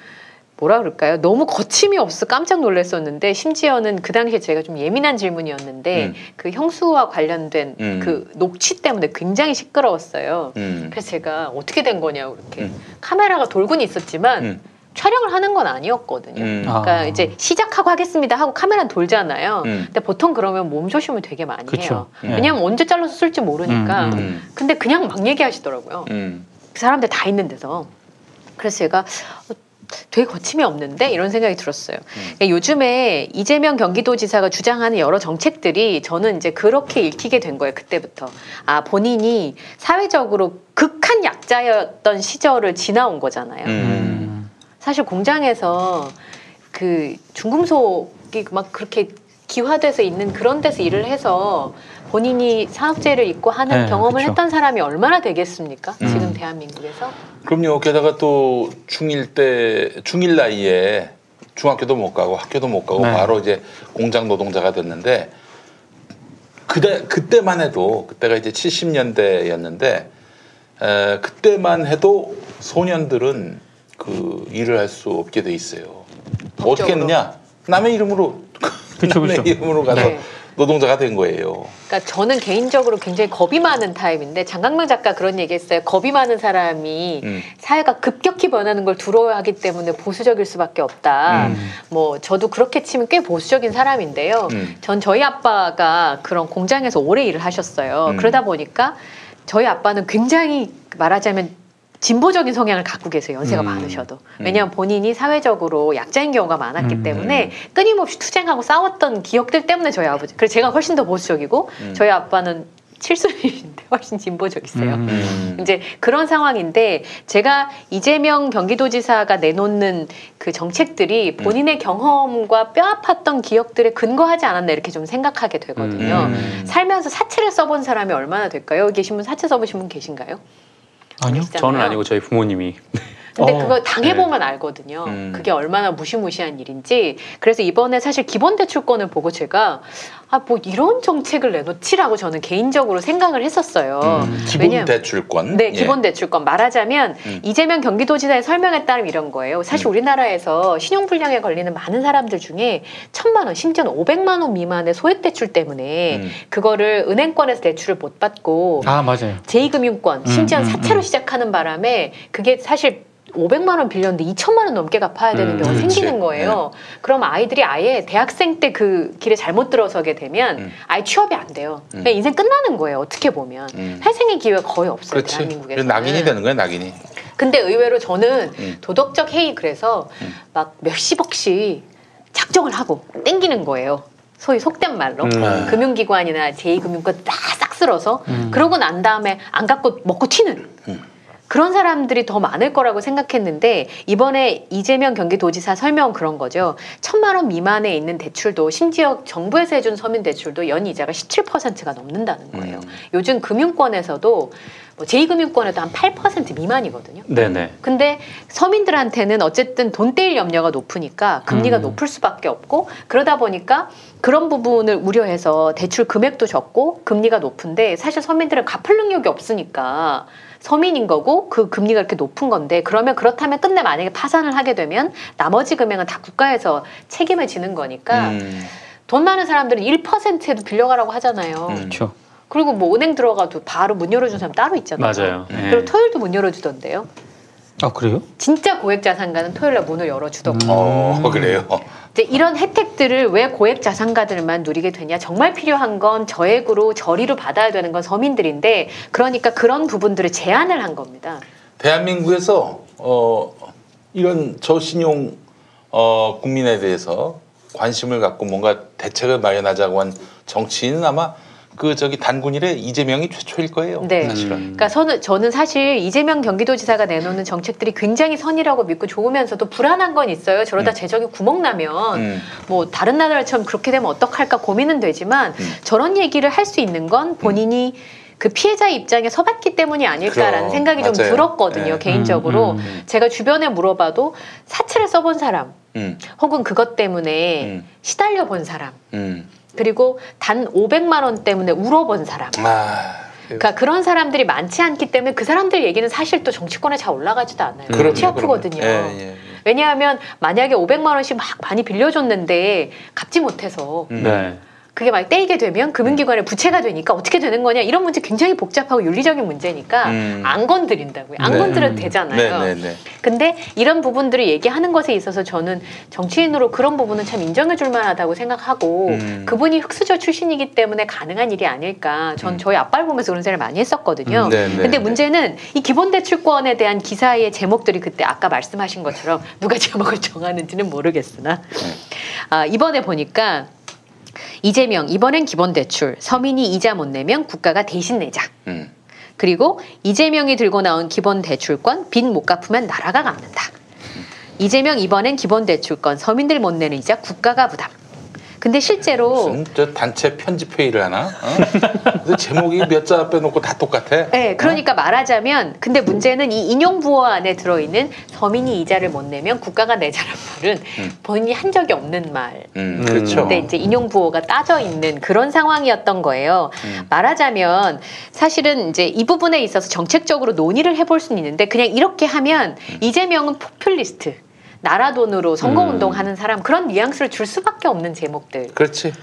뭐라 그럴까요? 너무 거침이 없어 깜짝 놀랐었는데 심지어는 그 당시에 제가 좀 예민한 질문이었는데 그 형수와 관련된 그 녹취 때문에 굉장히 시끄러웠어요. 그래서 제가 어떻게 된 거냐고 이렇게 카메라가 돌고는 있었지만 촬영을 하는 건 아니었거든요. 그러니까 이제 시작하고 하겠습니다 하고 카메라는 돌잖아요. 근데 보통 그러면 몸조심을 되게 많이 해요. 왜냐면 언제 잘라서 쓸지 모르니까. 근데 그냥 막 얘기하시더라고요. 그 사람들 다 있는 데서. 그래서 제가 되게 거침이 없는데 이런 생각이 들었어요. 그러니까 요즘에 이재명 경기도지사가 주장하는 여러 정책들이 저는 이제 그렇게 읽히게 된 거예요. 그때부터. 본인이 사회적으로 극한 약자였던 시절을 지나온 거잖아요. 사실 공장에서 그 중금속이 막 그렇게 기화돼서 있는 그런 데서 일을 해서 본인이 산업재해를 입고 하는 경험을 했던 사람이 얼마나 되겠습니까? 지금 대한민국에서. 그럼요. 게다가 또 중1 나이에 중학교도 못 가고 학교도 못 가고 바로 이제 공장 노동자가 됐는데 그때만 해도 그때가 이제 70년대였는데 그때만 해도 소년들은 그 일을 할 수 없게 돼 있어요. 법적으로. 어떻게 했느냐? 남의 이름으로 남의 이름으로 가서 노동자가 된 거예요. 그러니까 저는 개인적으로 굉장히 겁이 많은 타입인데 장강명 작가 그런 얘기했어요. 겁이 많은 사람이 사회가 급격히 변하는 걸 두려워하기 때문에 보수적일 수밖에 없다. 뭐 저도 그렇게 치면 꽤 보수적인 사람인데요. 전 저희 아빠가 그런 공장에서 오래 일을 하셨어요. 그러다 보니까 저희 아빠는 굉장히 말하자면 진보적인 성향을 갖고 계세요. 연세가 많으셔도. 왜냐하면 본인이 사회적으로 약자인 경우가 많았기 때문에 끊임없이 투쟁하고 싸웠던 기억들 때문에 저희 아버지. 그래서 제가 훨씬 더 보수적이고 저희 아빠는 칠순이신데 훨씬 진보적이세요. 이제 그런 상황인데 제가 이재명 경기도지사가 내놓는 그 정책들이 본인의 경험과 뼈아팠던 기억들에 근거하지 않았나 이렇게 좀 생각하게 되거든요. 살면서 사채를 써본 사람이 얼마나 될까요? 여기 계신 분 사채 써보신 분 계신가요? 아니요. 계시잖아요. 저는 아니고 저희 부모님이. 근데 그거 당해보면 알거든요. 그게 얼마나 무시무시한 일인지. 그래서 이번에 사실 기본대출권을 보고 제가 뭐 이런 정책을 내놓지라고 저는 개인적으로 생각을 했었어요. 기본대출권? 네, 기본대출권. 말하자면 이재명 경기도지사의 설명에 따르면 이런 거예요. 사실 우리나라에서 신용불량에 걸리는 많은 사람들 중에 1,000만 원, 심지어는 500만 원 미만의 소액대출 때문에 그거를 은행권에서 대출을 못 받고 맞아요. 제2금융권, 심지어는 사채로 시작하는 바람에 그게 사실 500만 원 빌렸는데 2천만 원 넘게 갚아야 되는 경우가 생기는 거예요. 그럼 아이들이 아예 대학생 때 그 길에 잘못 들어서게 되면 아예 취업이 안 돼요. 그냥 인생 끝나는 거예요. 어떻게 보면. 회생의 기회가 거의 없어요. 그렇지. 대한민국에서. 낙인이 되는 거예요. 낙인이. 근데 의외로 저는 도덕적 해이 그래서 막 몇십억씩 작정을 하고 땡기는 거예요. 소위 속된 말로. 금융기관이나 제2금융권 싹 쓸어서 그러고 난 다음에 안 갚고 먹고 튀는 그런 사람들이 더 많을 거라고 생각했는데 이번에 이재명 경기도지사 설명은 그런 거죠. 1,000만 원 미만에 있는 대출도 심지어 정부에서 해준 서민 대출도 연이자가 17%가 넘는다는 거예요. 요즘 금융권에서도 뭐 제2금융권에도 한 8% 미만이거든요. 네네. 근데 서민들한테는 어쨌든 돈 떼일 염려가 높으니까 금리가 높을 수밖에 없고 그러다 보니까 그런 부분을 우려해서 대출 금액도 적고 금리가 높은데 사실 서민들은 갚을 능력이 없으니까 서민인 거고 그 금리가 이렇게 높은 건데 그러면 그렇다면 끝내 만약에 파산을 하게 되면 나머지 금액은 다 국가에서 책임을 지는 거니까 돈 많은 사람들은 1%에도 빌려가라고 하잖아요. 그렇죠. 그리고 뭐 은행 들어가도 바로 문 열어주는 사람 따로 있잖아요. 맞아요. 그리고 토요일도 문 열어주던데요. 그래요? 진짜 고액자산가는 토요일날 문을 열어주더라고요. 그래요? 이제 이런 혜택들을 왜 고액자산가들만 누리게 되냐. 정말 필요한 건 저액으로 저리로 받아야 되는 건 서민들인데 그러니까 그런 부분들을 제한을 한 겁니다. 대한민국에서 이런 저신용 국민에 대해서 관심을 갖고 뭔가 대책을 마련하자고 한 정치인은 아마 단군일의 이재명이 최초일 거예요. 네. 사실은. 그러니까 저는 사실 이재명 경기도지사가 내놓는 정책들이 굉장히 선이라고 믿고 좋으면서도 불안한 건 있어요. 저러다 재정이 구멍 나면 뭐 다른 나라처럼 그렇게 되면 어떡할까 고민은 되지만 저런 얘기를 할 수 있는 건 본인이 그 피해자 입장에 서봤기 때문이 아닐까라는 생각이 좀 들었거든요. 개인적으로. 제가 주변에 물어봐도 사채를 써본 사람 혹은 그것 때문에 시달려 본 사람, 그리고 단 500만 원 때문에 울어본 사람. 그러니까 그런 사람들이 많지 않기 때문에 그 사람들 얘기는 사실 또 정치권에 잘 올라가지도 않아요. 골치 아프거든요. 예. 왜냐하면 만약에 500만 원씩 막 많이 빌려줬는데 갚지 못해서 그게 막 떼이게 되면 금융기관에 부채가 되니까 어떻게 되는 거냐 이런 문제 굉장히 복잡하고 윤리적인 문제니까 안 건드린다고요. 안 건드려도 되잖아요. 근데 이런 부분들을 얘기하는 것에 있어서 저는 정치인으로 그런 부분은 참 인정해줄 만하다고 생각하고 그분이 흑수저 출신이기 때문에 가능한 일이 아닐까. 전 저희 아빠를 보면서 그런 생각을 많이 했었거든요. 근데 문제는 이 기본대출권에 대한 기사의 제목들이 그때 아까 말씀하신 것처럼 누가 제목을 정하는지는 모르겠으나 이번에 보니까 이재명 이번엔 기본대출 서민이 이자 못 내면 국가가 대신 내자. 그리고 이재명이 들고 나온 기본대출권 빚 못 갚으면 나라가 갚는다. 이재명 이번엔 기본대출권 서민들 못 내는 이자 국가가 부담. 근데 실제로 무슨 저 단체 편집 회의를 하나? 제목이 몇 자 빼놓고 다 똑같아. 네, 그러니까 말하자면 근데 문제는 이 인용부호 안에 들어있는 서민이 이자를 못 내면 국가가 내자란 말은 본인이 한 적이 없는 말. 그렇죠. 근데 이제 인용부호가 따져 있는 그런 상황이었던 거예요. 말하자면 사실은 이제 이 부분에 있어서 정책적으로 논의를 해볼 수는 있는데 그냥 이렇게 하면 이재명은 포퓰리스트. 나라 돈으로 선거운동하는 사람 그런 뉘앙스를 줄 수밖에 없는 제목들. 그렇지.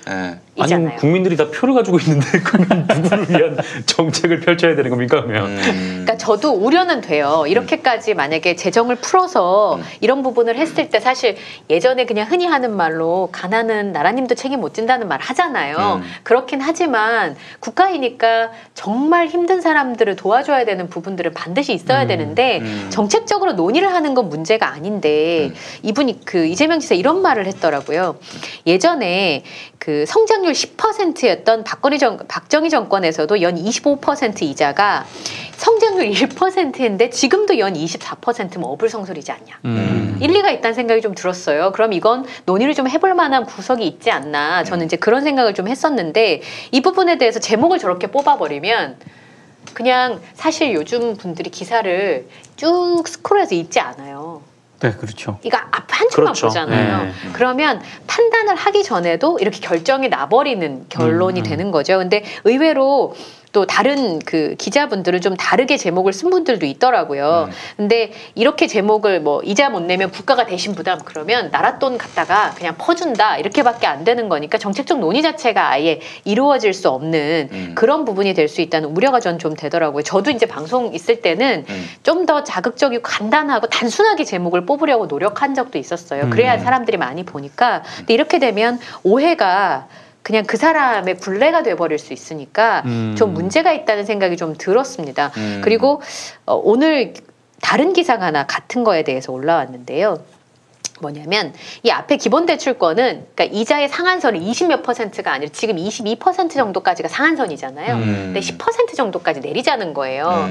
있잖아요. 아니 국민들이 다 표를 가지고 있는데 그러면 누구를 위한 정책을 펼쳐야 되는 겁니까 그러면? 그러니까 저도 우려는 돼요. 이렇게까지 만약에 재정을 풀어서 이런 부분을 했을 때 사실 예전에 그냥 흔히 하는 말로 가난은 나라님도 책임 못 진다는 말 하잖아요. 그렇긴 하지만 국가이니까 정말 힘든 사람들을 도와줘야 되는 부분들은 반드시 있어야 되는데 정책적으로 논의를 하는 건 문제가 아닌데 이분이 그 이재명 지사 이런 말을 했더라고요. 예전에 그 성장률 10%였던 박정희 정권에서도 연 25% 이자가 성장률 1%인데 지금도 연 24%면 어불성설이지 않냐. 일리가 있다는 생각이 좀 들었어요. 그럼 이건 논의를 좀 해볼 만한 구석이 있지 않나. 저는 이제 그런 생각을 좀 했었는데 이 부분에 대해서 제목을 저렇게 뽑아버리면 그냥 사실 요즘 분들이 기사를 쭉 스크롤해서 읽지 않아요. 네, 그렇죠. 이거 앞 한 줄만 그렇죠. 보잖아요. 그러면 판단을 하기 전에도 이렇게 결정이 나버리는 결론이 되는 거죠. 근데 의외로 또 다른 그 기자분들은 좀 다르게 제목을 쓴 분들도 있더라고요. 근데 이렇게 제목을 뭐 이자 못 내면 국가가 대신 부담 그러면 나라 돈 갖다가 그냥 퍼준다 이렇게밖에 안 되는 거니까 정책적 논의 자체가 아예 이루어질 수 없는 그런 부분이 될 수 있다는 우려가 전 좀 되더라고요. 저도 이제 방송 있을 때는 좀 더 자극적이고 간단하고 단순하게 제목을 뽑으려고 노력한 적도 있었어요. 그래야 사람들이 많이 보니까. 근데 이렇게 되면 오해가 그냥 그 사람의 굴레가 돼버릴 수 있으니까 좀 문제가 있다는 생각이 좀 들었습니다. 그리고 오늘 다른 기사가 하나 같은 거에 대해서 올라왔는데요. 뭐냐면 이 앞에 기본대출권은 그러니까 이자의 상한선이 20몇 %가 아니라 지금 22% 정도까지가 상한선이잖아요. 근데 10% 정도까지 내리자는 거예요.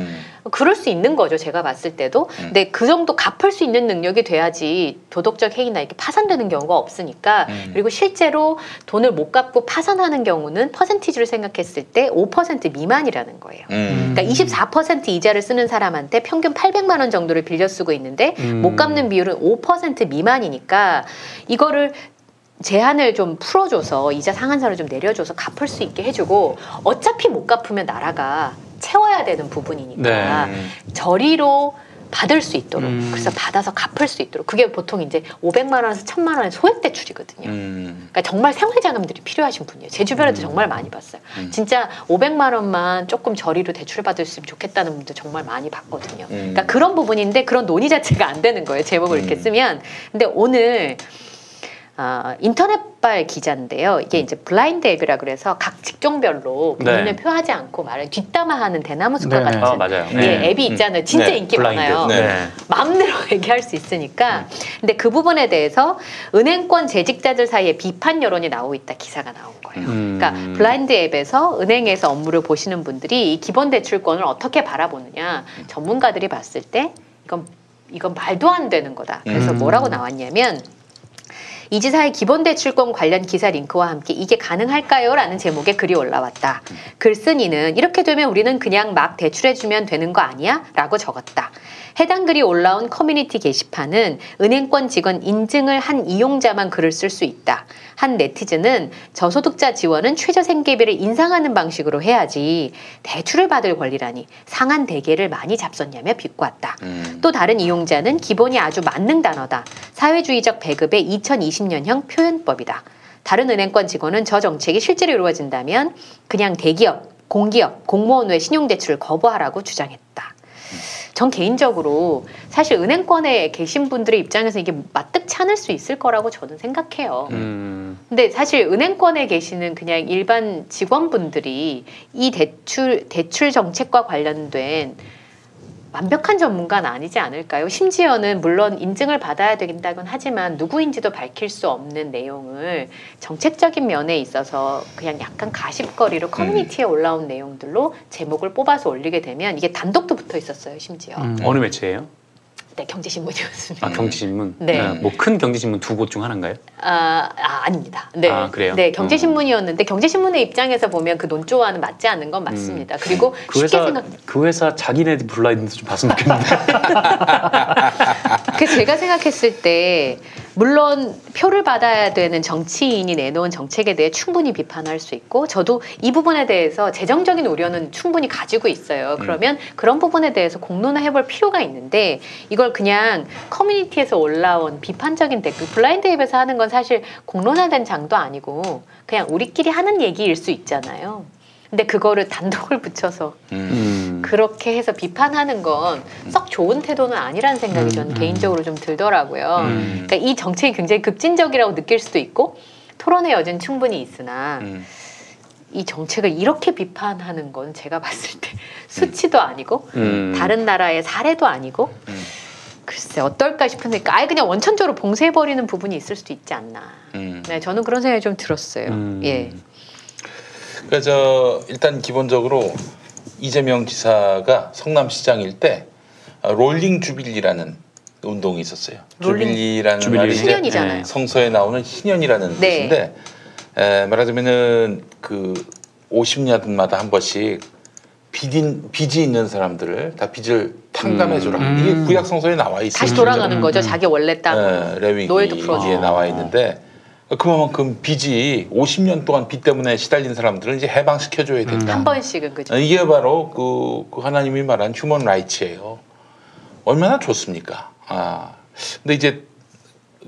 그럴 수 있는 거죠. 제가 봤을 때도. 근데 그 정도 갚을 수 있는 능력이 돼야지 도덕적 해이나 이렇게 파산되는 경우가 없으니까. 그리고 실제로 돈을 못 갚고 파산하는 경우는 퍼센티지를 생각했을 때 5% 미만이라는 거예요. 그러니까 24% 이자를 쓰는 사람한테 평균 800만 원 정도를 빌려 쓰고 있는데 못 갚는 비율은 5% 미만이니까 이거를 제한을 좀 풀어줘서 이자 상한선을 좀 내려줘서 갚을 수 있게 해주고 어차피 못 갚으면 나라가 채워야 되는 부분이니까 저리로 받을 수 있도록 그래서 받아서 갚을 수 있도록 그게 보통 이제 500만 원에서 1000만 원의 소액 대출이거든요. 그러니까 정말 생활자금들이 필요하신 분이에요. 제 주변에도 정말 많이 봤어요. 진짜 500만 원만 조금 저리로 대출 받았으면 좋겠다는 분들 정말 많이 봤거든요. 그러니까 그런 부분인데 그런 논의 자체가 안 되는 거예요. 제목을 이렇게 쓰면. 근데 오늘 인터넷발 기자인데요. 이게 이제 블라인드 앱이라 그래서 각 직종별로 본인을 표하지 않고 말을 뒷담화하는 대나무 숲과 같은 맞아요. 앱이 있잖아요. 진짜 인기 많아요. 마음대로 얘기할 수 있으니까. 근데 그 부분에 대해서 은행권 재직자들 사이에 비판 여론이 나오고 있다 기사가 나온 거예요. 그러니까 블라인드 앱에서 은행에서 업무를 보시는 분들이 이 기본 대출권을 어떻게 바라보느냐. 전문가들이 봤을 때 이건 말도 안 되는 거다. 그래서 뭐라고 나왔냐면 이 지사의 기본대출권 관련 기사 링크와 함께 이게 가능할까요? 라는 제목의 글이 올라왔다. 글쓴이는 이렇게 되면 우리는 그냥 막 대출해주면 되는 거 아니야? 라고 적었다. 해당 글이 올라온 커뮤니티 게시판은 은행권 직원 인증을 한 이용자만 글을 쓸 수 있다. 한 네티즌은 저소득자 지원은 최저 생계비를 인상하는 방식으로 해야지 대출을 받을 권리라니 상한 대계를 많이 잡섰냐며 비꼬았다. 또 다른 이용자는 기본이 아주 만능 단어다. 사회주의적 배급의 2020년형 표현법이다. 다른 은행권 직원은 저 정책이 실제로 이루어진다면 그냥 대기업, 공기업, 공무원 외 신용대출을 거부하라고 주장했다. 전 개인적으로 사실 은행권에 계신 분들의 입장에서 이게 마뜩치 않을 수 있을 거라고 저는 생각해요. 근데 사실 은행권에 계시는 그냥 일반 직원분들이 이 대출 정책과 관련된 완벽한 전문가는 아니지 않을까요? 심지어는 물론 인증을 받아야 된다곤 하지만 누구인지도 밝힐 수 없는 내용을 정책적인 면에 있어서 그냥 약간 가십거리로 커뮤니티에 올라온 내용들로 제목을 뽑아서 올리게 되면 이게 단독도 붙어 있었어요, 심지어. 어느 매체예요? 네, 경제신문이었습니다. 아, 경제신문? 네. 뭐 큰 경제신문 두 곳 중 하나인가요? 아닙니다. 네. 아, 그래요? 네, 경제신문이었는데 경제신문의 입장에서 보면 그 논조와는 맞지 않는 건 맞습니다. 그리고 그 회사 자기네들 불러 있는데 좀 봤으면 좋겠는데. 제가 생각했을 때 물론 표를 받아야 되는 정치인이 내놓은 정책에 대해 충분히 비판할 수 있고 저도 이 부분에 대해서 재정적인 우려는 충분히 가지고 있어요. 그러면 그런 부분에 대해서 공론화해볼 필요가 있는데 이걸 그냥 커뮤니티에서 올라온 비판적인 댓글 블라인드 앱에서 하는 건 사실 공론화된 장도 아니고 그냥 우리끼리 하는 얘기일 수 있잖아요. 근데 그거를 단독을 붙여서 그렇게 해서 비판하는 건 썩 좋은 태도는 아니라는 생각이 저는 개인적으로 좀 들더라고요. 그러니까 이 정책이 굉장히 급진적이라고 느낄 수도 있고 토론의 여지는 충분히 있으나 이 정책을 이렇게 비판하는 건 제가 봤을 때 수치도 아니고 다른 나라의 사례도 아니고 글쎄 어떨까 싶은데 아예 그냥 원천적으로 봉쇄해버리는 부분이 있을 수도 있지 않나. 네, 저는 그런 생각이 좀 들었어요. 예. 그러니까 일단 기본적으로 이재명 지사가 성남시장일 때 롤링 주빌리라는 운동이 있었어요. 주빌리라는 말이 신년이잖아요. 성서에 나오는 신년이라는 뜻인데 말하자면은 그 50년마다 한 번씩 빚이 있는 사람들을 다 빚을 탕감해주라. 이게 구약 성서에 나와 있어요. 다시 돌아가는 거죠. 자기 원래 땅. 레위기에 나와 있는데 그만큼 빚이 50년 동안 빚 때문에 시달린 사람들을 이제 해방시켜줘야 된다. 한 번씩은 그죠. 이게 바로 그 하나님이 말한 휴먼 라이츠예요. 얼마나 좋습니까? 근데 이제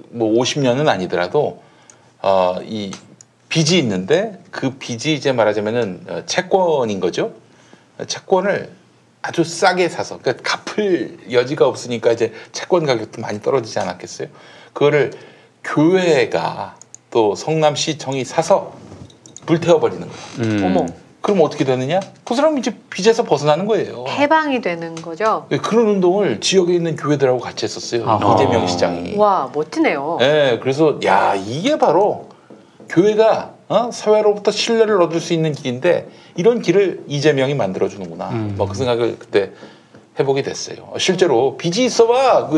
뭐 50년은 아니더라도 이 빚이 있는데 그 빚이 이제 말하자면은 채권인 거죠. 채권을 아주 싸게 사서 그러니까 갚을 여지가 없으니까 이제 채권 가격도 많이 떨어지지 않았겠어요? 그거를 교회가 또 성남시청이 사서 불태워버리는 거예요. 어머. 그럼 어떻게 되느냐? 그 사람은 이제 빚에서 벗어나는 거예요. 해방이 되는 거죠. 그런 운동을 지역에 있는 교회들하고 같이 했었어요. 이재명 시장이. 와, 멋지네요. 네, 그래서 야 이게 바로 교회가 사회로부터 신뢰를 얻을 수 있는 길인데 이런 길을 이재명이 만들어주는구나. 뭐 그 생각을 그때 해보게 됐어요. 실제로 빚이 있어봐,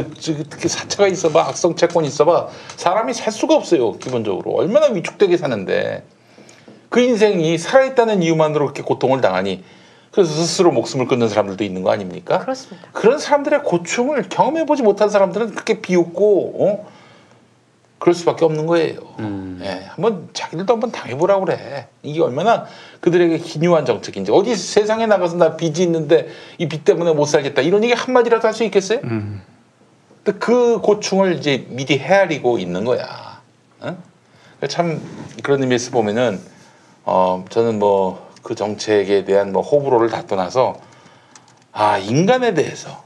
특히 사채가 있어봐, 악성 채권이 있어봐, 사람이 살 수가 없어요. 기본적으로 얼마나 위축되게 사는데 그 인생이 살아있다는 이유만으로 그렇게 고통을 당하니 그래서 스스로 목숨을 끊는 사람들도 있는 거 아닙니까? 그렇습니다. 그런 사람들의 고충을 경험해보지 못한 사람들은 그렇게 비웃고 그럴 수밖에 없는 거예요. 한번 자기들도 한번 당해보라고 그래. 이게 얼마나 그들에게 기묘한 정책인지. 어디 세상에 나가서 나 빚이 있는데 이 빚 때문에 못 살겠다. 이런 얘기 한마디라도 할 수 있겠어요? 근데 그 고충을 이제 미리 헤아리고 있는 거야. 참 그런 의미에서 보면은 저는 뭐 그 정책에 대한 뭐 호불호를 다 떠나서 인간에 대해서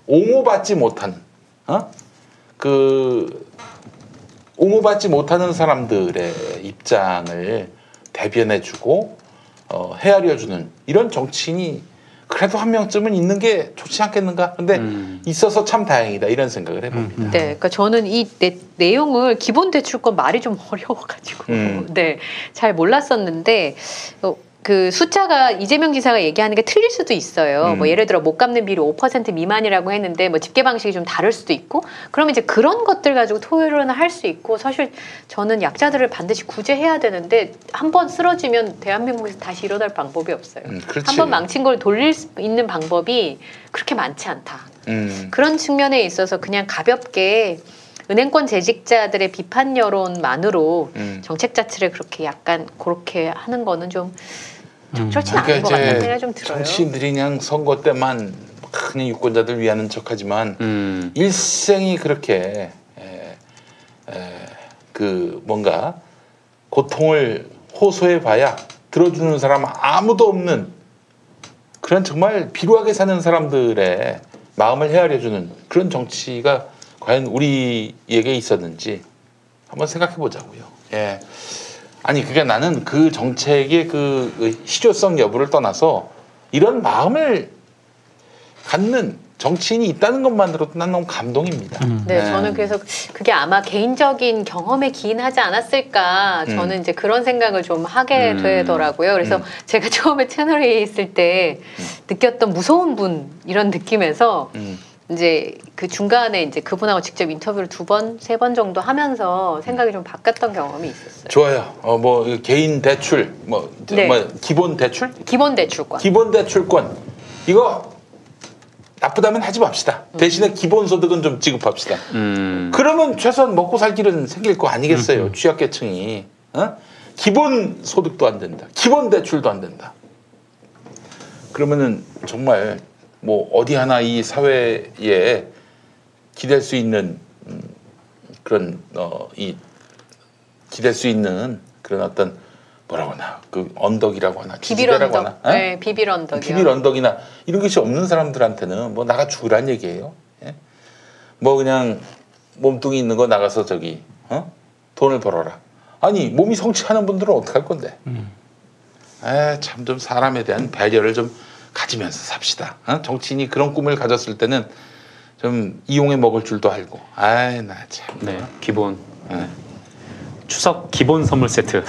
옹호받지 못하는 옹호받지 못하는 사람들의 입장을 대변해주고 헤아려주는 이런 정치인이 그래도 한 명쯤은 있는 게 좋지 않겠는가? 근데 있어서 참 다행이다 이런 생각을 해봅니다. 네, 그러니까 저는 이 내용을 기본 대출권 말이 좀 어려워가지고 잘 몰랐었는데 그 숫자가 이재명 지사가 얘기하는 게 틀릴 수도 있어요. 뭐 예를 들어 못 갚는 비율이 5% 미만이라고 했는데 뭐 집계 방식이 좀 다를 수도 있고 그러면 이제 그런 것들 가지고 토론을 할 수 있고 사실 저는 약자들을 반드시 구제해야 되는데 한번 쓰러지면 대한민국에서 다시 일어날 방법이 없어요. 한번 망친 걸 돌릴 수 있는 방법이 그렇게 많지 않다. 그런 측면에 있어서 그냥 가볍게 은행권 재직자들의 비판 여론만으로 정책 자체를 그렇게 약간 그렇게 하는 거는 좀 적절치 않은 것 같다는 생각이 좀 들어요. 정치인들이 그냥 선거 때만 그냥 유권자들 위하는 척하지만 일생이 그렇게 그 뭔가 고통을 호소해봐야 들어주는 사람 아무도 없는 그런 정말 비루하게 사는 사람들의 마음을 헤아려주는 그런 정치가 과연 우리에게 있었는지 한번 생각해 보자고요. 예. 아니 그게 나는 그 정책의 그 실효성 여부를 떠나서 이런 마음을 갖는 정치인이 있다는 것만으로도 난 너무 감동입니다. 네, 저는 그래서 그게 아마 개인적인 경험이긴 하지 않았을까. 저는 이제 그런 생각을 좀 하게 되더라고요. 그래서 제가 처음에 채널에 있을 때 느꼈던 무서운 분 이런 느낌에서 이제 그 중간에 이제 그분하고 직접 인터뷰를 2번, 3번 정도 하면서 생각이 좀 바뀌었던 경험이 있었어요. 좋아요. 뭐 개인 대출, 뭐 기본 대출? 기본 대출권. 기본 대출권. 이거 나쁘다면 하지 맙시다. 대신에 기본 소득은 좀 지급합시다. 그러면 최소한 먹고 살 길은 생길 거 아니겠어요. 취약계층이. 기본 소득도 안 된다. 기본 대출도 안 된다. 그러면은 정말 뭐 어디 하나 이 사회에 기댈 수 있는 그런 기댈 수 있는 그런 어떤 뭐라고 하나 그 언덕이라고 하나 비빌 언덕. 네, 비빌 언덕이요. 비빌 언덕이나 이런 것이 없는 사람들한테는 뭐 나가 죽으란 얘기예요. 예? 뭐 그냥 몸뚱이 있는 거 나가서 저기 돈을 벌어라. 아니 몸이 성취하는 분들은 어떡할 건데? 참 좀 사람에 대한 배려를 좀 가지면서 삽시다. 정치인이 그런 꿈을 가졌을 때는 좀 이용해 먹을 줄도 알고. 나 참. 네, 기본. 추석 기본 선물 세트.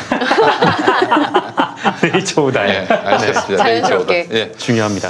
네이처 오다이. 네, 알겠습니다. 자연스럽게. 네. 중요합니다.